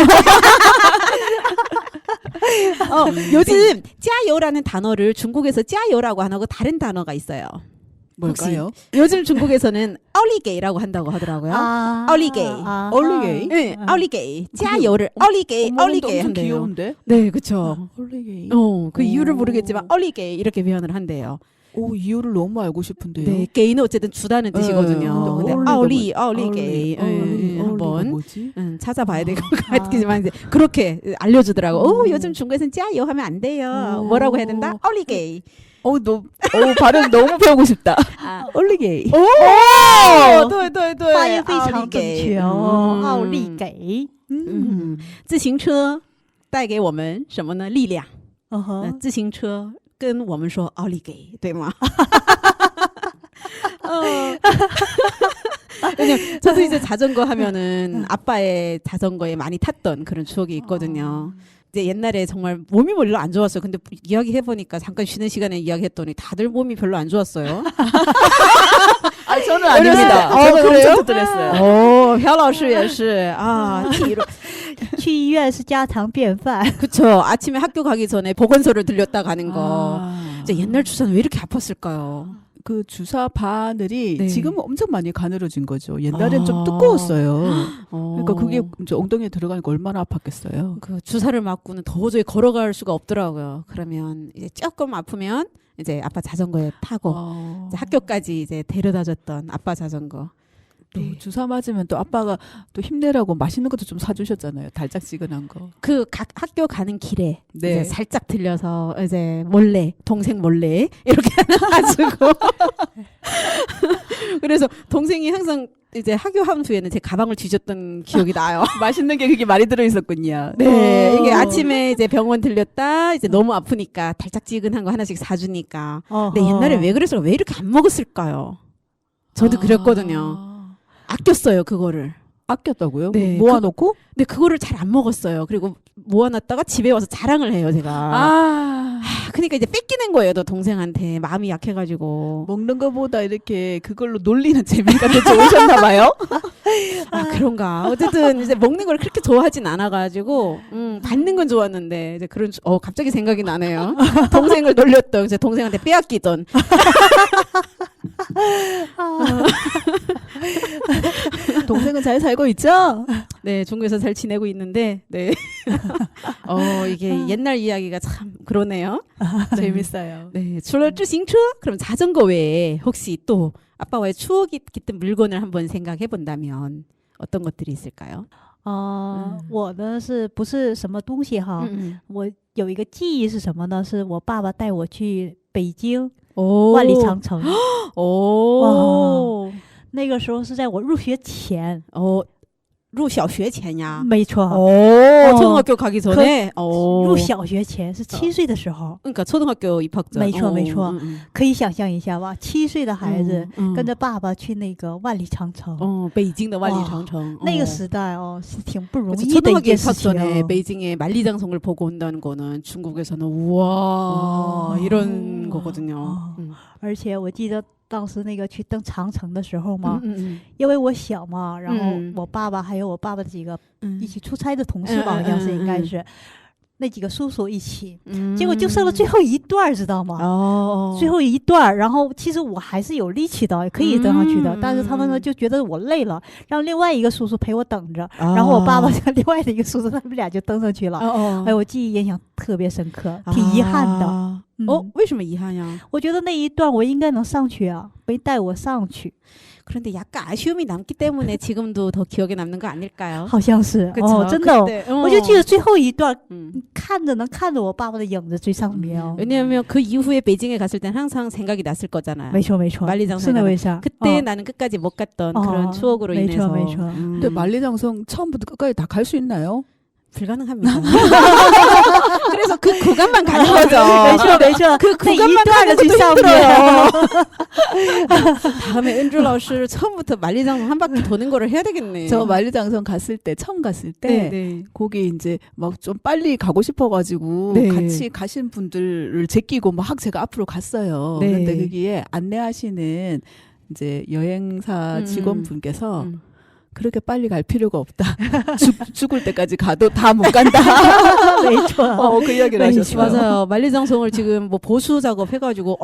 요즘 짜요라는 단어를 중국에서 짜요라고 안 하고 다른 단어가 있어요. 뭘까요? 요즘 중국에서는 아울리게이라고 한다고 하더라고요. 아, 아울리게이. 아울리게이? 네, 아울리게이. 자요를 아울리게이, 아울리게이 엄청 한대요. 귀여운데? 네, 그쵸. 아울리게이. 그 이유를 오. 모르겠지만 아울리게이 이렇게 표현을 한대요. 오, 이유를 너무 알고 싶은데요. 네, 게이는 어쨌든 주다는 뜻이거든요. 근데 근데 아울리게이 한번 뭐지? 찾아봐야 될 것 같지만 이제 그렇게 알려주더라고. 요즘 중국에서는 짜요 하면 안 돼요. 뭐라고 해야 된다? 아울리게이. 발음 너무 배우고 싶다. 아. 아울리게이. 오, 对对对，发音非常准确哦，奥利给。自行车带给我们什么呢？力量。嗯哼，自行车跟我们说奥利给，对吗？ 왜냐면 저도 이제 자전거 하면은 아빠의 자전거에 많이 탔던 그런 추억이 있거든요. 이제 옛날에 정말 몸이 별로 안 좋았어요. 근데 이야기 해보니까 잠깐 쉬는 시간에 이야기했더니 다들 몸이 별로 안 좋았어요. 아, 저는 아닙니다. 저는 그래요? 엄청 뜯어냈어요. 哦，朴老师也是啊，体弱去医院是家常便饭。 그쵸. 아침에 학교 가기 전에 보건소를 들렸다 가는 거. 아. 이제 옛날 주사는 왜 이렇게 아팠을까요? 그 주사 바늘이 네. 지금은 엄청 많이 가늘어진 거죠. 옛날엔 좀 아. 두꺼웠어요. 어. 그러니까 그게 이제 엉덩이에 들어가니까 얼마나 아팠겠어요. 그 주사를 맞고는 도저히 걸어갈 수가 없더라고요. 그러면 이제 조금 아프면 이제 아빠 자전거에 타고 이제 학교까지 이제 데려다줬던 아빠 자전거. 또 네. 주사 맞으면 또 아빠가 또 힘내라고 맛있는 것도 좀 사주셨잖아요. 달짝지근한 거. 그 각 학교 가는 길에 네. 이제 살짝 들려서 이제 몰래 동생 몰래 이렇게 해가지고 그래서 동생이 항상 이제 학교 함수에는 제 가방을 뒤졌던 기억이 나요. 맛있는 게 그게 많이 들어있었군요. 네, 이게 아침에 이제 병원 들렸다 이제 너무 아프니까 달짝지근한 거 하나씩 사주니까. 근데 옛날에 왜 그랬을까? 왜 이렇게 안 먹었을까요? 저도 그랬거든요. 아꼈어요 그거를. 아꼈다고요? 네, 모아놓고? 근데 그거를 잘 안 먹었어요. 그리고 모아놨다가 집에 와서 자랑을 해요 제가. 그러니까 이제 뺏기는 거예요 또 동생한테. 마음이 약해가지고. 먹는 거보다 이렇게 그걸로 놀리는 재미가 더 좋으셨나 봐요. 아 그런가. 어쨌든 이제 먹는 걸 그렇게 좋아하진 않아가지고 받는 건 좋았는데 이제 그런 갑자기 생각이 나네요. 동생을 놀렸던 이제 동생한테 빼앗기던. 동생은 잘 살고 있죠? 네, 중국에서 잘 지내고 있는데, 네. 이게 옛날 이야기가 참 그러네요. 재밌어요. 네, 除了自行车 그럼 자전거 외에 혹시 또 아빠와의 추억이 깃든 물건을 한번 생각해 본다면 어떤 것들이 있을까요? 我呢是不是什么东西哈？我有一个记忆是什么呢？是我爸爸带我去北京万里长城。那个时候是在我入学前。入小学前呀？没错。 초등학교 가기 전에? 入小学前是7岁的时候。 그러니까 초등학교 입학 전. 没错没错。可以想象一下吧，7岁的孩子跟着爸爸去那个万里长城。北京的万里长城。那个时代是挺不容易的一 초등학교 件事 입학 情。 전에 베이징의 만리장성을 보고 온다는 거는 중국에서는 우와 이런 거거든요. 而且我记得当时那个去登长城的时候嘛，因为我小嘛，然后我爸爸还有我爸爸的几个一起出差的同事吧，好像是应该是那几个叔叔一起，结果就剩了最后一段，知道吗？最后一段，然后其实我还是有力气的，可以登上去的，但是他们呢就觉得我累了，让另外一个叔叔陪我等着，然后我爸爸和另外的一个叔叔，他们俩就登上去了。哎，我记忆印象特别深刻，挺遗憾的。为什么遗憾呀？我觉得那一段我应该能上去啊，没带我上去。 그런데 약간 아쉬움이 남기 때문에 지금도 더 기억에 남는 거 아닐까요? 好像是， 그쵸? 真的， 我就记得最后一段， 能看着我爸爸的影子最上面。 왜냐하면 그 이후에 베이징에 갔을 땐 항상 생각이 났을 거잖아요. 没错没错， 만리장성 그때 나는 끝까지 못 갔던 그런 추억으로 인해서. 没错。 근데 만리장성 처음부터 끝까지 다 갈 수 있나요? 불가능합니다. 그래서 그 구간만 가는 거죠. 没错没错， 그 那一 구간만 段 가는 的最 것도 上 힘들어요. 面。 다음에 은주老师 처음부터 만리장성 한 바퀴 도는 거를 해야 되겠네. 저 만리장성 갔을 때 처음 갔을 때 거기 이제 막 좀 빨리 가고 싶어가지고 같이 가신 분들을 제끼고 막 제가 앞으로 갔어요. 그런데 거기에 안내하시는 이제 여행사 직원분께서 그렇게 빨리 갈 필요가 없다. 죽을 때까지 가도 다 못 간다. 没错， 그 이야기를 하셨어요. 맞아요. 만리장성을 지금 뭐 보수 작업 해가지고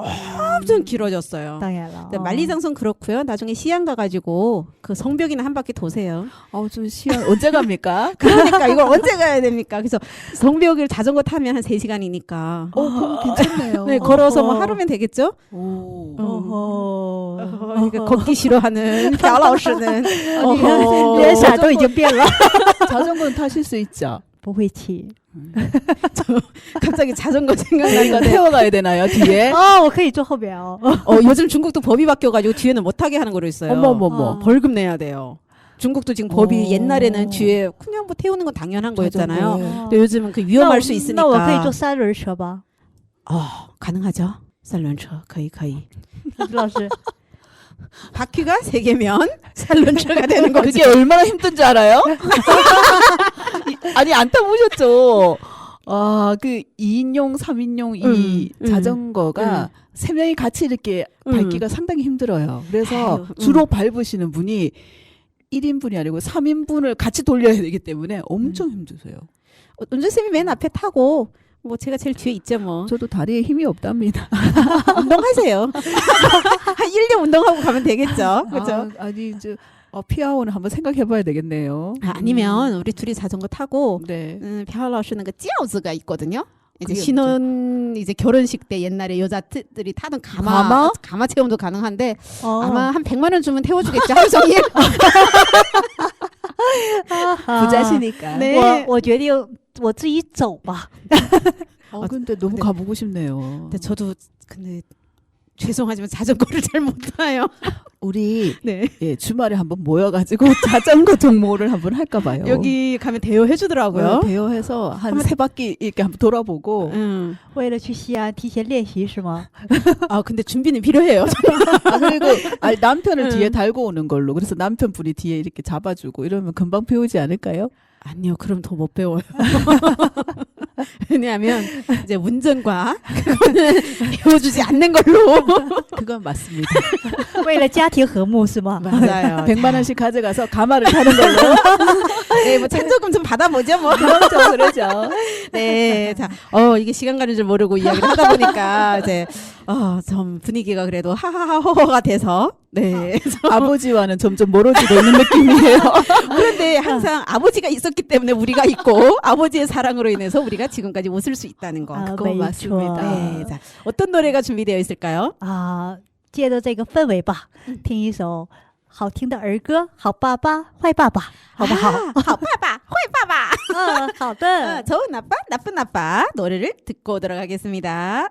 엄청 길어졌어요. 当然了， 네, 만리장성 그렇고요. 나중에 시안 가가지고 그 성벽이나 한 바퀴 도세요. 좀 시간 언제 갑니까? 그러니까 이걸 언제 가야 됩니까? 그래서 성벽을 자전거 타면 한 3시간이니까. 그럼 괜찮네요. 네, 걸어서 뭐 어허. 하루면 되겠죠? 오. 그러니까 걷기 싫어하는 朴老师는 连色都已经变了， 자전거는 타실 수 있죠. 不会骑。 갑자기 자전거 이거 생각나니까 태워가야 되나요 뒤에? 哦，我可以坐后边哦。 요즘 중국도 법이 바뀌어가지고 뒤에는 못 타게 하는 거로 있어요. 어머머머. 벌금 내야 돼요. 중국도 지금 법이 오. 옛날에는 뒤에 그냥 뭐 태우는 건 당연한 거였잖아요. 자전거에. 근데 요즘은 그 위험할 수 있으니까. 那我可以坐三轮车吧？ 가능하죠. 쌀런车거의. 朱老师， 바퀴가 3개면 쌀런車가 되는 거죠. 그게 얼마나 힘든지 알아요? 아니 안 타보셨죠? 그 2인용, 3인용 이 자전거가 3명이 같이 이렇게 밟기가 상당히 힘들어요. 그래서 아유, 주로 밟으시는 분이 1인분이 아니고 3인분을 같이 돌려야 되기 때문에 엄청 힘드세요. 운전쌤이 맨 앞에 타고 뭐 제가 제일 뒤에 있죠 뭐. 저도 다리에 힘이 없답니다. 운동하세요. 한 1년 운동하고 가면 되겠죠. 그렇죠? 아니 이제 피아오는 한번 생각해봐야 되겠네요. 아니면 우리 둘이 자전거 타고 네. 朴老师는 그 찌아우즈가 있거든요. 이제 그게 신혼 이제 결혼식 때 옛날에 여자들이 타던 가마 체험도 가능한데 哦， 아마 한 100만 원 주면 태워주겠죠 하루 종일. 부자시니까. 네. 我决定我自己走吧。 근데 너무 네. 가보고 싶네요. 근데 저도 근데 죄송하지만 자전거를 잘 못 타요. 우리 네. 주말에 한번 모여가지고 자전거 동모를 한번 할까 봐요. 여기 가면 대여해 주더라고요. 대여해서 한 3바퀴 이렇게 한번 돌아보고. 为了去西安提前练习是吗？ 근데 준비는 필요해요. 그리고 남편을 응. 뒤에 달고 오는 걸로. 그래서 남편분이 뒤에 이렇게 잡아주고 이러면 금방 배우지 않을까요? 아니요, 그럼 더 못 배워요. 왜냐하면 이제 운전과 그거는 배워주지 않는 걸로. 그건 맞습니다. 为了家庭和睦是吗？ 맞아요. 100만 원씩 가져가서 가마를 타는 걸로. 네, 뭐 찬조금 좀 받아보죠, 뭐. 그러죠. 네, 자, 이게 시간 가는 줄 모르고 이야기를 하다 보니까 이제 좀 분위기가 그래도 하하하호호가 돼서 네. 아버지와는 점점 멀어지고 있는 느낌이에요. 그런데 항상 아버지가 있었기 때문에 우리가 있고 아버지의 사랑으로 인해서 우리가 지금까지 웃을 수 있다는 거. 아, 그거 맞습니다. 네, 자, 어떤 노래가 준비되어 있을까요? 借着这个氛围吧，听一首好听的儿歌《好爸爸坏爸爸》，好不好？ 好爸爸,坏爸爸. 好的。 좋은 아빠, 나쁜 아빠 노래를 듣고 오도록 하겠습니다.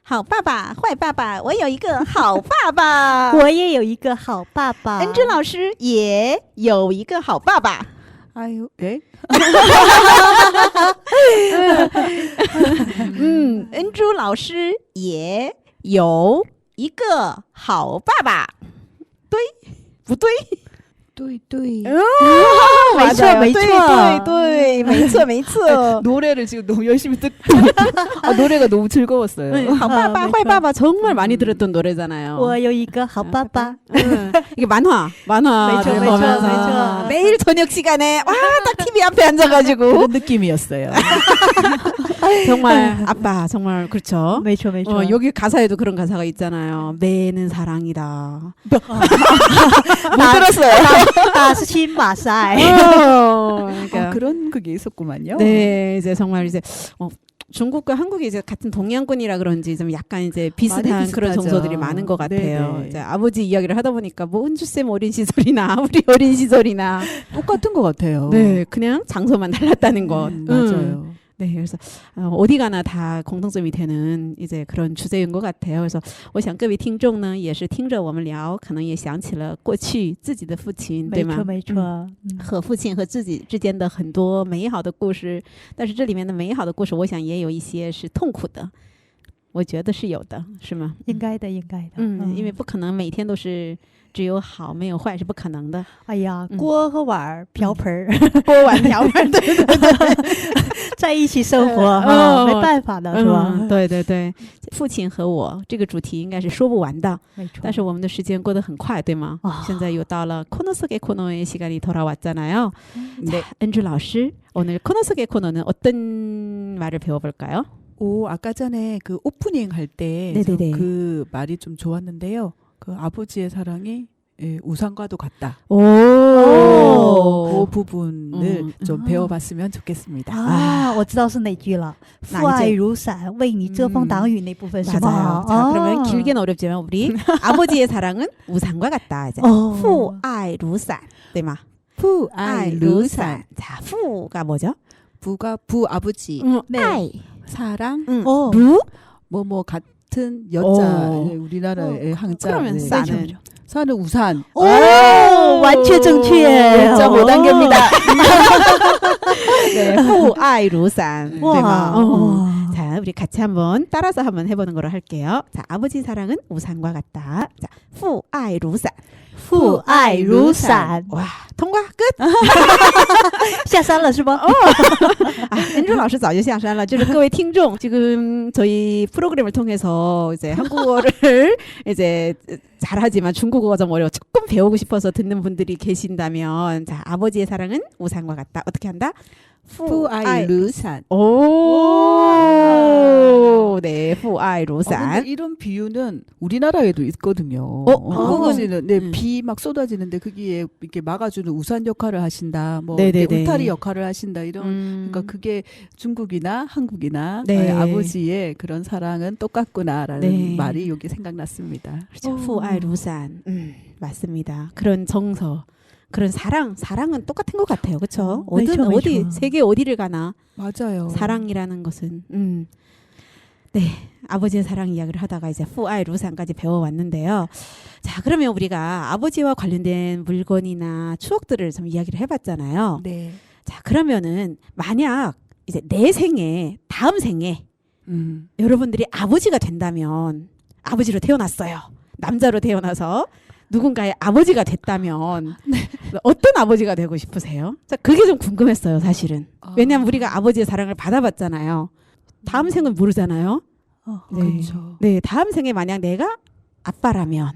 好爸爸、坏爸爸，我有一个好爸爸。我也有一个好爸爸。恩芝老师也有一个好爸爸。 아유, 예? 恩珠老师也有一个好爸爸。对不对？ 뚜이. 没错 맞아요. 没错 对，没错没错。 노래를 지금 너무 열심히 듣고 노래가 너무 즐거웠어요. 好爸爸、 没错。 坏爸爸 정말 많이 들었던 노래잖아요. 我有一个好爸爸。 이게 만화를 매죠, 매죠, 보면서 매죠. 매일 저녁 시간에 와 딱 TV 앞에 앉아가지고 그런 느낌이었어요. 정말 아빠 정말 그렇죠. 没错没错。 여기 가사에도 그런 가사가 있잖아요. 매는 사랑이다. 못 아, 들었어요. 打是亲马赛。 그러니까 그런 그게 있었구만요. 네 이제 정말 이제 중국과 한국이 이제 같은 동양권이라 그런지 좀 약간 이제 비슷한 많이 그런 비슷하죠. 정서들이 많은 것 같아요. 네네. 이제 아버지 이야기를 하다 보니까 뭐 은주쌤 어린 시절이나 우리 어린 시절이나 똑같은 것 같아요. 네 그냥 장소만 달랐다는 것. 맞아요. 네, 그래서 어디 가나 다 공통점이 되는 이제 그런 주제인 것 같아요. 그래서 我想各位听众呢也是听着我们聊可能也想起了过去自己的父亲对吗？没错没错。和父亲和自己之间的很多美好的故事，但是这里面的美好的故事，我想也有一些是痛苦的，我觉得是有的，是吗？应该的应该的。因为不可能每天都是只有好没有坏，是不可能的。哎呀，锅和碗儿瓢盆儿锅碗瓢盆，对对对，在一起生活没办法的是吧？对对对，父亲和我这个主题应该是说不完的，没错。但是我们的时间过得很快，对吗？现在又到了코너 속의 코너의 시간이 돌아왔잖아요. 네, 은주老师, 오늘 코너 속의 코너는 어떤 말을 배워볼까요? 오, 아까 전에 그 오프닝 할 때 그 말이 좀 좋았는데요. 그 아버지의 사랑이 우상과도 같다. 오, 그 부분을 좀 배워봤으면 좋겠습니다. 啊，我知道是哪句了，父爱如伞，为你遮风挡雨那部分是 맞아요. 吗？ 자, 그러면 길게는 어렵지만 우리 아버지의 사랑은 우산과 같다. 이제. 父爱如伞, 对吗? 父爱如伞. 자, 부가 뭐죠? 부가 부 아버지. 네. 아이. 사랑. 루? 뭐 같은 여자. 우리나라의 한자. 그러면 네. 伞은 산은 우산. 오, 完全正确。 5단계입니다. 네, 父爱如伞. 对吗? 와. 자, 우리 같이 한번 따라서 한번 해보는 거로 할게요. 자, 아버지 사랑은 우산과 같다. 자, 父爱如伞.父爱如伞. 와, 통과 끝. 下山了是吗？ 은주老师早就下山了. 就是各位听众 지금 저희 프로그램을 통해서 이제 한국어를 이제 잘하지만 중국어가 좀 어려워 조금 배우고 싶어서 듣는 분들이 계신다면 자, 아버지의 사랑은 우산과 같다. 어떻게 한다? 父爱如伞. 오, 네, 父爱如伞. 근데 이런 비유는 우리나라에도 있거든요. 한국어는 비 막 쏟아지는데 거기에 이렇게 막아주는 우산 역할을 하신다, 뭐 울타리 역할을 하신다 이런. 그러니까 그게 중국이나 한국이나 아버지의 그런 사랑은 똑같구나라는 말이 여기 생각났습니다. 그렇죠. 父爱如伞. 맞습니다. 그런 정서. 그런 사랑은 똑같은 것 같아요. 그렇죠? 어디 세계 어디를 가나 맞아요. 사랑이라는 것은 네, 아버지의 사랑 이야기를 하다가 이제 父爱如伞까지 배워왔는데요. 자, 그러면 우리가 아버지와 관련된 물건이나 추억들을 좀 이야기를 해봤잖아요. 네. 자, 그러면은 만약 이제 내 생에 다음 생에 여러분들이 아버지가 된다면 아버지로 태어났어요. 남자로 태어나서 누군가의 아버지가 됐다면 어떤 아버지가 되고 싶으세요? 자, 그게 좀 궁금했어요, 사실은. 왜냐하면 우리가 아버지의 사랑을 받아봤잖아요. 다음 생은 모르잖아요. 그렇죠. 네, 다음 생에 만약 내가 아빠라면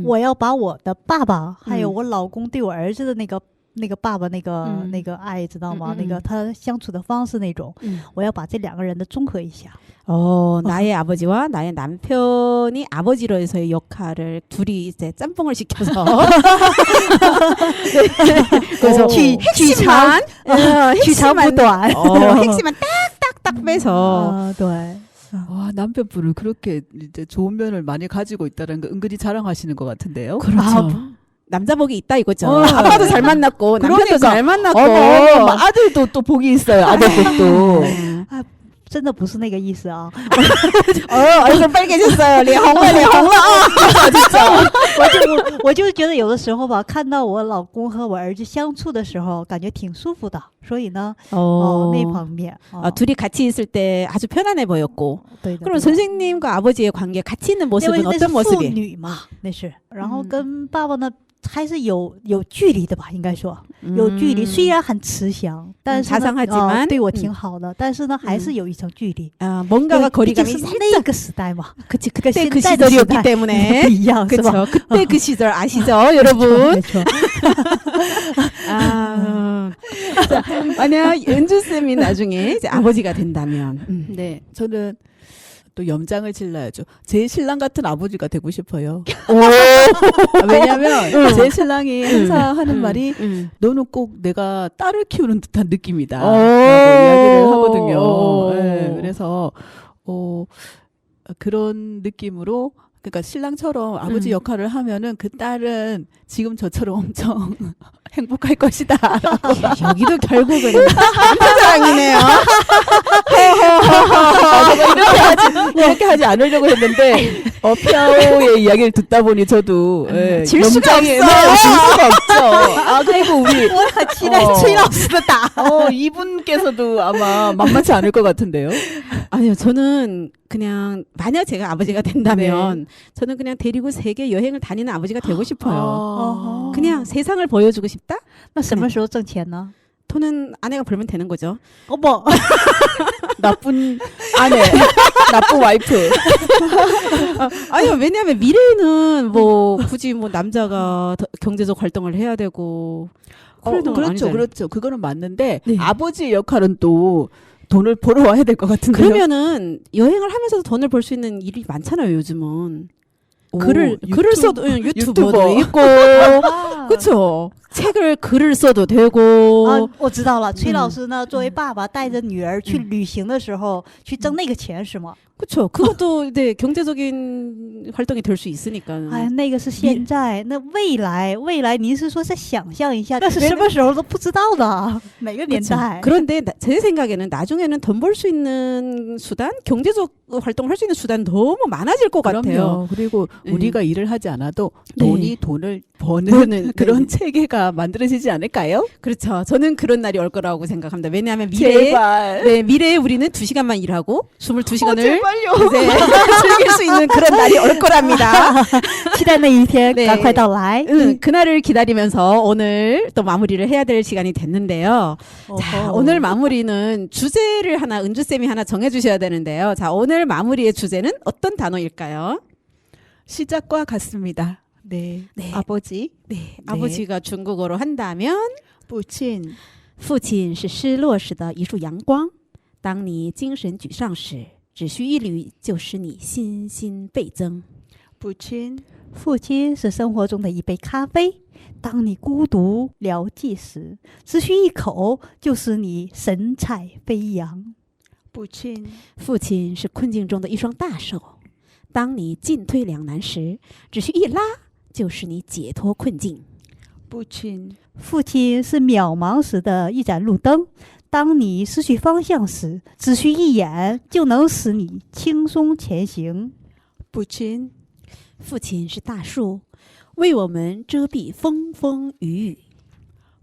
我要把我的爸爸还有我老公对我儿子的那个爸爸那个爱知道吗？那个他相处的方式那种，我要把这两个人的综合一下。 나의 아버지와 나의 남편이 아버지로서의 역할을 둘이 이제 짬뽕을 시켜서 그래서 핵심만 핵심만 딱딱딱 빼서 对。 와, 남편분을 그렇게 이제 좋은 면을 많이 가지고 있다는 거 은근히 자랑하시는 것 같은데요. 그렇죠. 남자복이 있다 이거죠. 아빠도 잘 만났고 남편도 잘 만났고 아들도 또 복이 있어요. 아들복도. 真的不是那个意思啊。 얼굴 빨개졌어요. 脸红了，脸红了啊！我就觉得有的时候吧，看到我老公和我儿子相处的时候，感觉挺舒服的。所以呢，那方面 둘이 같이 있을 때 아주 편안해 보였고. 对的。 그럼 선생님과 아버지의 관계 같이 있는 因为 모습은 那是 어떤 父 모습이에요? 女嘛，那是。然后跟爸爸呢还是有距离的吧，应该说有距离。虽然很慈祥，但是呢 자상하지만 对我挺好的，但是呢还是有一层距离。 뭔가가 毕竟 거리감이 是 살짝. 那个时代嘛， 그치, 跟 그때 现 그 在的时 시절이었기 代 때문에. 不一样，是吧？ 그쵸. 그때 그 시절 아시죠, 여러분? 没错。 아, 자, 만약 은주쌤이 나중에 이제 아버지가 된다면. 네, 저는 또 염장을 질러야죠. 제 신랑 같은 아버지가 되고 싶어요. 왜냐하면 제 신랑이 항상 하는 말이 너는 꼭 내가 딸을 키우는 듯한 느낌이다 라고 이야기를 하거든요. 네, 그래서 그런 느낌으로, 그러니까 신랑처럼 아버지 역할을 하면은 그 딸은 지금 저처럼 엄청 행복할 것이다 라고. 여기도 결국은 남자랑이네요. 이렇게 하지 않으려고 했는데 펴의 이야기를 듣다 보니 저도 질 수가 염장에 없어요. 질 수가 없죠. 아, 그리고 우리 我很期待崔老师的答案。 이분께서도 아마 만만치 않을 것 같은데요. 아니요, 저는 그냥 만약 제가 아버지가 된다면 저는 그냥 데리고 세계 여행을 다니는 아버지가 되고 싶어요. 그냥 세상을 보여주고 싶다? 那什么时候挣钱呢？ 돈은 아내가 벌면 되는 거죠. 어머. 나쁜 아내, 나쁜 와이프. 아니요, 왜냐하면 미래에는 뭐 굳이 뭐 남자가 경제적 활동을 해야 되고 그래도 그렇죠, 아니잖아요. 그렇죠. 그거는 맞는데 네. 아버지의 역할은 또 돈을 벌어 와야 될 것 같은데요. 그러면은 여행을 하면서도 돈을 벌 수 있는 일이 많잖아요, 요즘은. 오, 글을 써도 유튜버도 유튜버. 있고 그렇죠. 책을 글을 써도 되고 我知道了，崔老师呢，作为爸爸带着女儿去旅行的时候，去挣那个钱是吗？ 그렇죠. 그것도 네, 경제적인 활동이 될 수 있으니까. 哎，那个是现在，那未来您是说再想象一下，那是什么时候都不知道的，每个年代。 그런데 제 생각에는 나중에는 돈 벌 수 있는 수단, 경제적 활동을 할 수 있는 수단 너무 많아질 것 같아요. 그럼요. 그리고 우리가 일을 하지 않아도 네. 돈이 돈을 버는 그런 체계가 만들어지지 않을까요? 그렇죠. 저는 그런 날이 올 거라고 생각합니다. 왜냐하면 미래에 제발. 네, 미래에 우리는 2시간만 일하고 22시간을 제발요. 이제 즐길 수 있는 그런 날이 올 거랍니다. 期待那一天 네 赶快到来。 그날을 기다리면서 오늘 또 마무리를 해야 될 시간이 됐는데요. 자, 오늘 마무리는 주제를 하나 은주쌤이 하나 정해주셔야 되는데요. 자, 오늘 마무리의 주제는 어떤 단어일까요? 시작과 같습니다. 네. 네. 아버지. 네, 아버지가 중국어로 한다면 父亲父亲是失落时的一束阳光，当你精神沮丧时，只需一缕就使你信心倍增。父亲父亲是生活中的一杯咖啡，当你孤独聊寂时，只需一口就使你神采飞扬。父亲父亲是困境中的一双大手，当你进退两难时，只需一拉就使你解脱困境。父亲父亲是渺茫时的一盏路灯，当你失去方向时，只需一眼就能使你轻松前行。父亲父亲是大树，为我们遮蔽风风雨雨。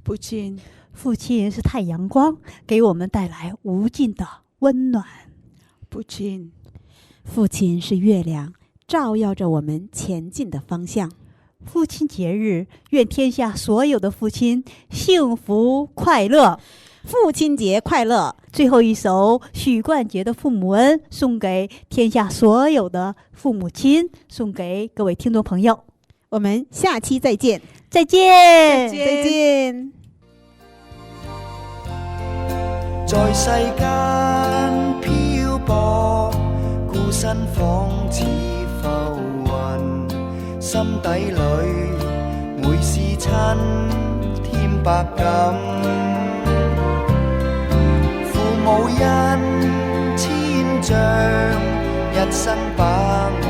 父亲父亲是太阳光，给我们带来无尽的温暖。父亲父亲是月亮，照耀着我们前进的方向。父亲节日，愿天下所有的父亲幸福快乐。父亲节快乐！最后一首许冠杰的《父母恩》送给天下所有的父母亲，送给各位听众朋友。我们下期再见，再见，再见。在世間漂泊，孤身仿似浮雲，心底裏每思親添百感。父母恩千丈，一生把我